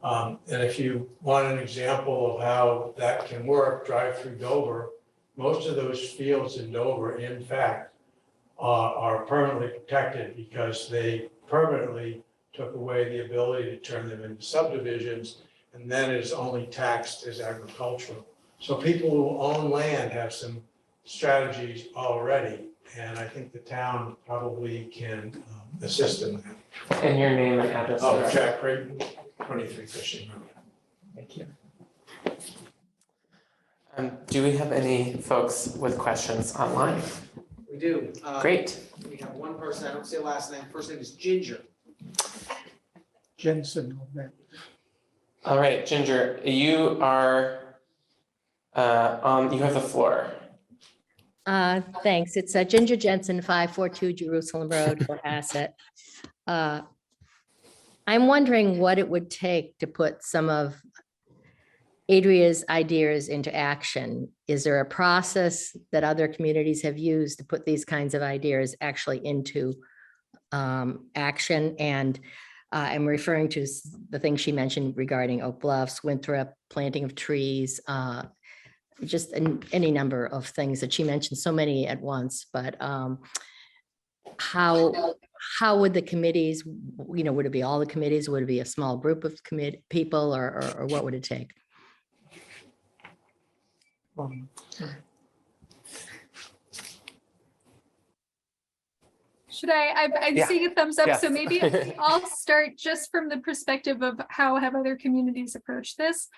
And if you want an example of how that can work, drive through Dover. Most of those fields in Dover, in fact, are permanently protected because they permanently took away the ability to turn them into subdivisions, and then it's only taxed as agricultural. So people who own land have some strategies already, and I think the town probably can assist in that. And your name and address. Oh, Jack Creighton, 23 Fishing Road. Thank you. Do we have any folks with questions online? We do. Great. We have one person, I don't see a last name. First name is Ginger. Jensen. All right, Ginger, you are you have the floor. Thanks. It's Ginger Jensen, 542 Jerusalem Road, Cohasset. I'm wondering what it would take to put some of Adria's ideas into action. Is there a process that other communities have used to put these kinds of ideas actually into action? And I'm referring to the things she mentioned regarding Oak Bluffs, Winthrop, planting of trees, just any number of things that she mentioned, so many at once. But how would the committees, would it be all the committees? Would it be a small group of people, or what would it take? Should I'm Yeah. seeing a thumbs up, Yes. so maybe I'll start just from the perspective of how have other communities approached this.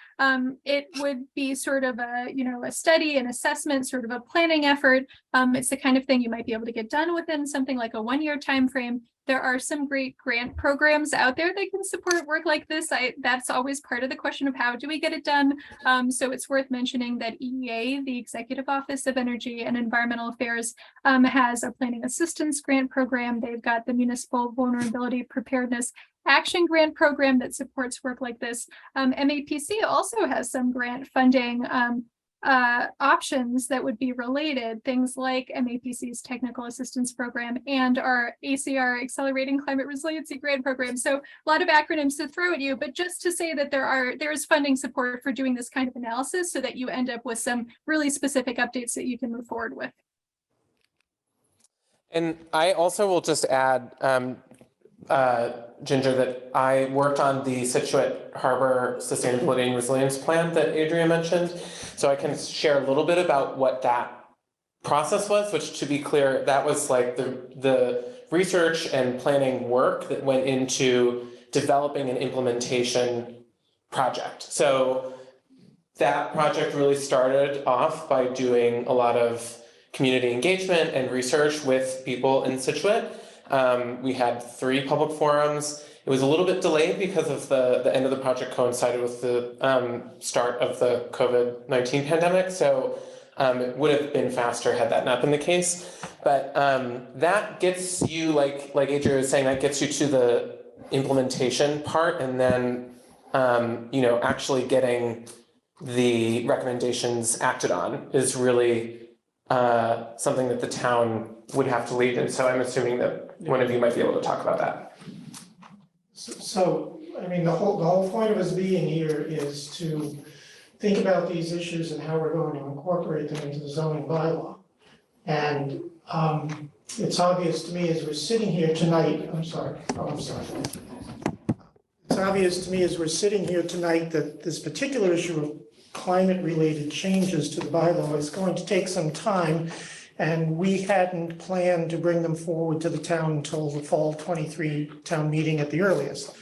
It would be sort of a study, an assessment, sort of a planning effort. It's the kind of thing you might be able to get done within something like a 1-year time frame. There are some great grant programs out there that can support work like this. That's always part of the question of how do we get it done. So it's worth mentioning that EEA, the Executive Office of Energy and Environmental Affairs, has a planning assistance grant program. They've got the Municipal Vulnerability Preparedness Action Grant Program that supports work like this. MAPC also has some grant funding. options that would be related, things like MAPC's Technical Assistance Program and our ACR Accelerating Climate Resiliency Grant Program. So a lot of acronyms to throw at you, but just to say that there is funding support for doing this kind of analysis so that you end up with some really specific updates that you can move forward with. And I also will just add, Ginger, that I worked on the Situate Harbor Sustainability and Resilience Plan that Adria mentioned. So I can share a little bit about what that process was, which, to be clear, that was like the research and planning work that went into developing an implementation project. So that project really started off by doing a lot of community engagement and research with people in Situate. We had 3 public forums. It was a little bit delayed because of the end of the project coincided with the start of the COVID-19 pandemic. So it would have been faster had that not been the case. But that gets you, like Adria was saying, that gets you to the implementation part, and then actually getting the recommendations acted on is really something that the town would have to lead. And so I'm assuming that one of you might be able to talk about that. So, I mean, the whole point of us being here is to think about these issues and how we're going to incorporate them into the zoning bylaw. And it's obvious to me as we're sitting here tonight, It's obvious to me as we're sitting here tonight that this particular issue of climate-related changes to the bylaw is going to take some time, and we hadn't planned to bring them forward to the town until the fall 23 town meeting at the earliest.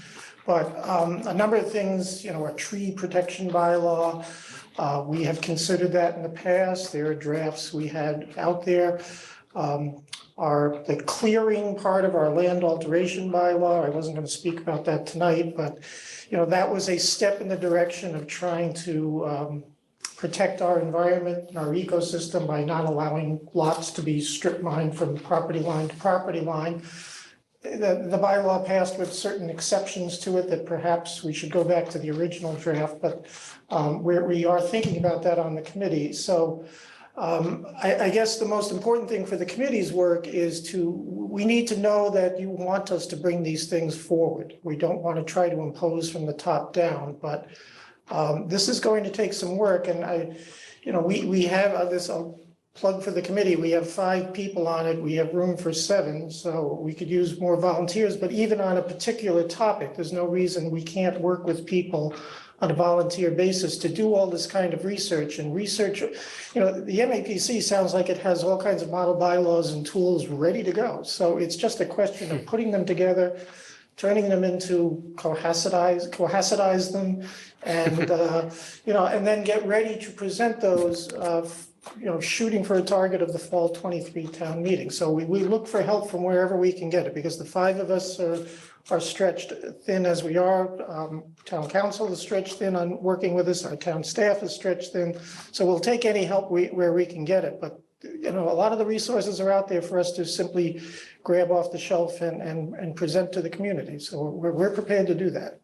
But a number of things, a tree protection bylaw, we have considered that in the past. There are drafts we had out there. The clearing part of our land alteration bylaw, I wasn't going to speak about that tonight, but that was a step in the direction of trying to protect our environment and our ecosystem by not allowing lots to be strip mined from property line to property line. The bylaw passed with certain exceptions to it that perhaps we should go back to the original draft, but we are thinking about that on the committee. So I guess the most important thing for the committee's work is we need to know that you want us to bring these things forward. We don't want to try to impose from the top down, but this is going to take some work. And we have this, I'll plug for the committee, we have 5 people on it. We have room for 7, so we could use more volunteers, but even on a particular topic, there's no reason we can't work with people on a volunteer basis to do all this kind of research. And research, the MAPC sounds like it has all kinds of model bylaws and tools ready to go. So it's just a question of putting them together, turning them into cohasitize them, and and then get ready to present those, shooting for a target of the fall 23 town meeting. So we look for help from wherever we can get it, because the 5 of us are stretched thin as we are. Town council is stretched thin on working with us. Our town staff is stretched thin. So we'll take any help where we can get it. But a lot of the resources are out there for us to simply grab off the shelf and present to the community. So we're prepared to do that.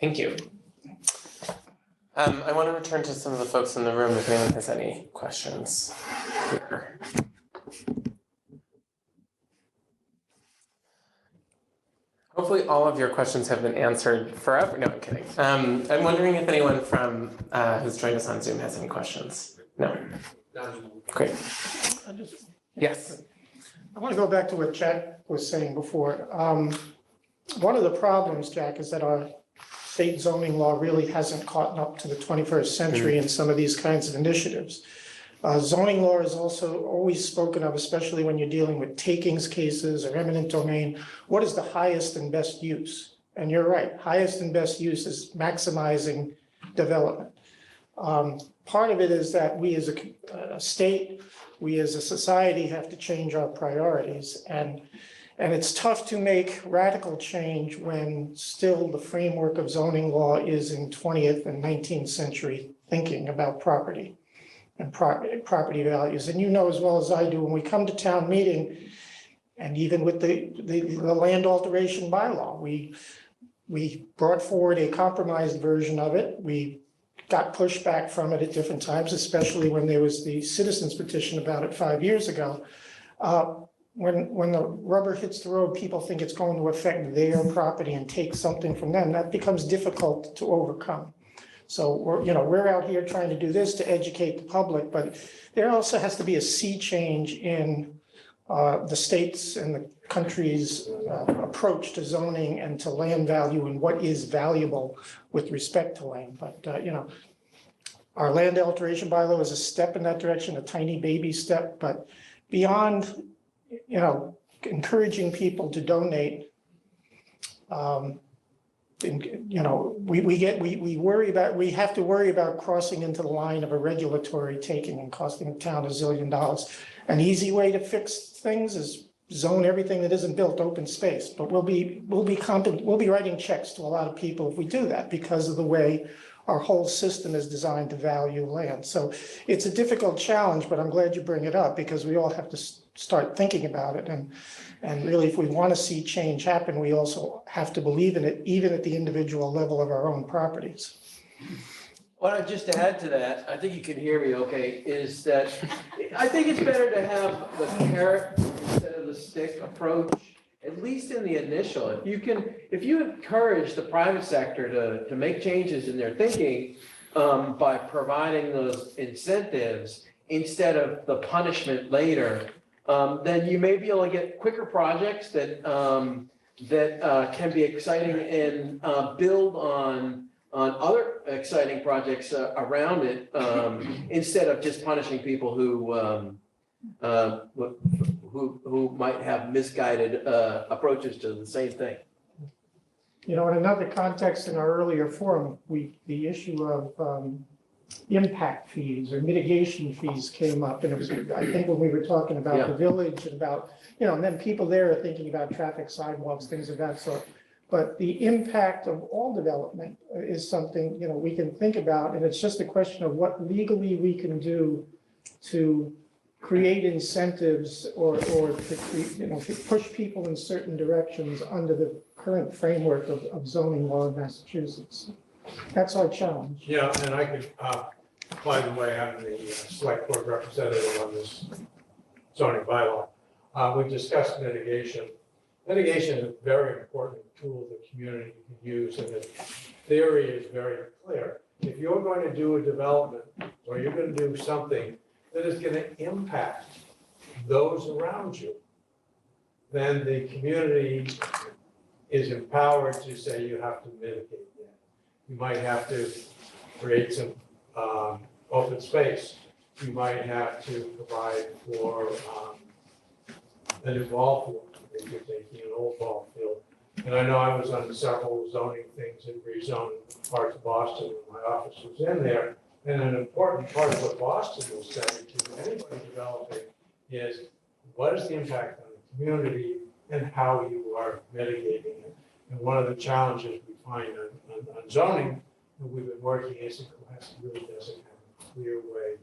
Thank you. I want to return to some of the folks in the room if anyone has any questions here. Hopefully all of your questions have been answered forever. No, I'm kidding. I'm wondering if anyone from who's joined us on Zoom has any questions. No? Great. Yes. I want to go back to what Jack was saying before. One of the problems, Jack, is that our state zoning law really hasn't caught up to the 21st century in some of these kinds of initiatives. Zoning law is also always spoken of, especially when you're dealing with takings cases or eminent domain. What is the highest and best use? And you're right, highest and best use is maximizing development. Part of it is that we as a state, we as a society have to change our priorities. And it's tough to make radical change when still the framework of zoning law is in 20th and 19th century thinking about property and property values. And as well as I do, when we come to town meeting, and even with the land alteration bylaw, we brought forward a compromised version of it. We got pushback from it at different times, especially when there was the citizens petition about it 5 years ago. When the rubber hits the road, people think it's going to affect their property and take something from them. That becomes difficult to overcome. So we're out here trying to do this to educate the public, but there also has to be a sea change in the states and the country's approach to zoning and to land value and what is valuable with respect to land. But our land alteration bylaw is a step in that direction, a tiny baby step, but beyond encouraging people to donate, we have to worry about crossing into the line of a regulatory taking and costing the town $1 zillion. An easy way to fix things is zone everything that isn't built open space, but we'll be writing checks to a lot of people if we do that because of the way our whole system is designed to value land. So it's a difficult challenge, but I'm glad you bring it up because we all have to start thinking about it. And really, if we want to see change happen, we also have to believe in it, even at the individual level of our own properties. Well, just to add to that, I think you can hear me okay, is that I think it's better to have the carrot instead of the stick approach, at least in the initial. If you encourage the private sector to make changes in their thinking by providing those incentives instead of the punishment later, then you may be able to get quicker projects that can be exciting and build on other exciting projects around it instead of just punishing people who might have misguided approaches to the same thing. In another context in our earlier forum, the issue of impact fees or mitigation fees came up, and it was, I think, when we were talking about the village and about, and then people there are thinking about traffic, sidewalks, things of that sort. But the impact of all development is something, we can think about, and it's just a question of what legally we can do to create incentives or to push people in certain directions under the current framework of zoning law in Massachusetts. That's our challenge. Yeah, and I could, by the way, I'm the select board representative on this zoning bylaw. We discussed mitigation. Mitigation is a very important tool the community can use, and the theory is very clear. If you're going to do a development or you're going to do something that is going to impact those around you, then the community is empowered to say you have to mitigate that. You might have to create some open space. You might have to provide for a new ball field if you're taking an old ball field. And I know I was on several zoning things in rezoned parts of Boston when my office was in there. And an important part of what Boston will say to anybody developing is what is the impact on the community and how you are mitigating it. And one of the challenges we find on zoning that we've been working is that Cohasset really doesn't have a clear way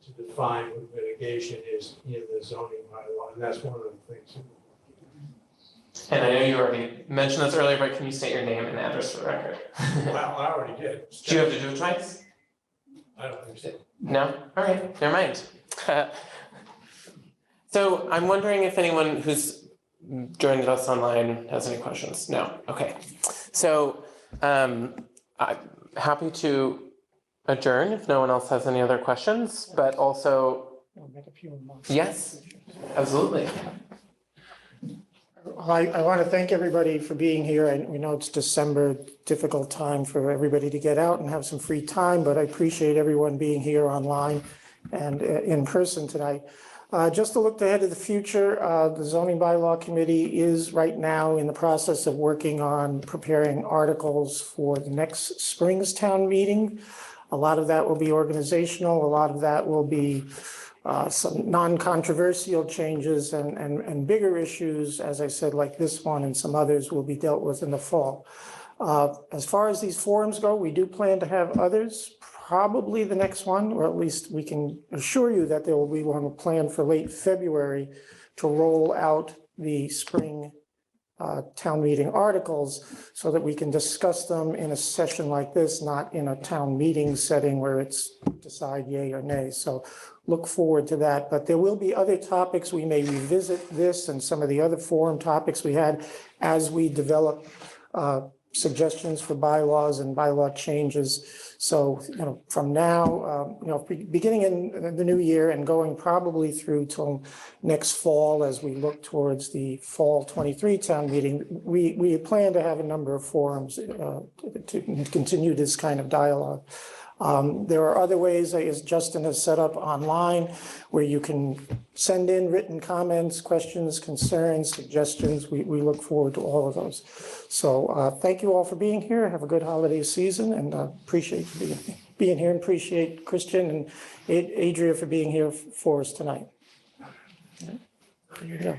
to define what mitigation is in the zoning bylaw. And that's one of the things that And I know you already mentioned this earlier, but can you state your name and address for the record? well, I already did. Do you have to do it twice? I don't think so. No? All right, never mind. So I'm wondering if anyone who's joined us online has any questions? No? Okay. So I'm happy to adjourn if no one else has any other questions, but also, We'll make a few remarks. yes, absolutely. I want to thank everybody for being here. We know it's December, difficult time for everybody to get out and have some free time, but I appreciate everyone being here online and in person tonight. Just to look ahead to the future, the zoning bylaw committee is right now in the process of working on preparing articles for the next spring's town meeting. A lot of that will be organizational. A lot of that will be some non-controversial changes and bigger issues, as I said, like this one and some others will be dealt with in the fall. As far as these forums go, we do plan to have others, probably the next one, or at least we can assure you that there will be one planned for late February to roll out the spring town meeting articles so that we can discuss them in a session like this, not in a town meeting setting where it's decide yay or nay. So look forward to that. But there will be other topics. We may revisit this and some of the other forum topics we had as we develop suggestions for bylaws and bylaw changes. So, from now, beginning in the new year and going probably through till next fall, as we look towards the fall 23 town meeting, we plan to have a number of forums to continue this kind of dialogue. There are other ways, as Justin has set up online, where you can send in written comments, questions, concerns, suggestions. We look forward to all of those. So thank you all for being here. Have a good holiday season, and appreciate you being here, and appreciate Christian and Adria for being here for us tonight. There you go.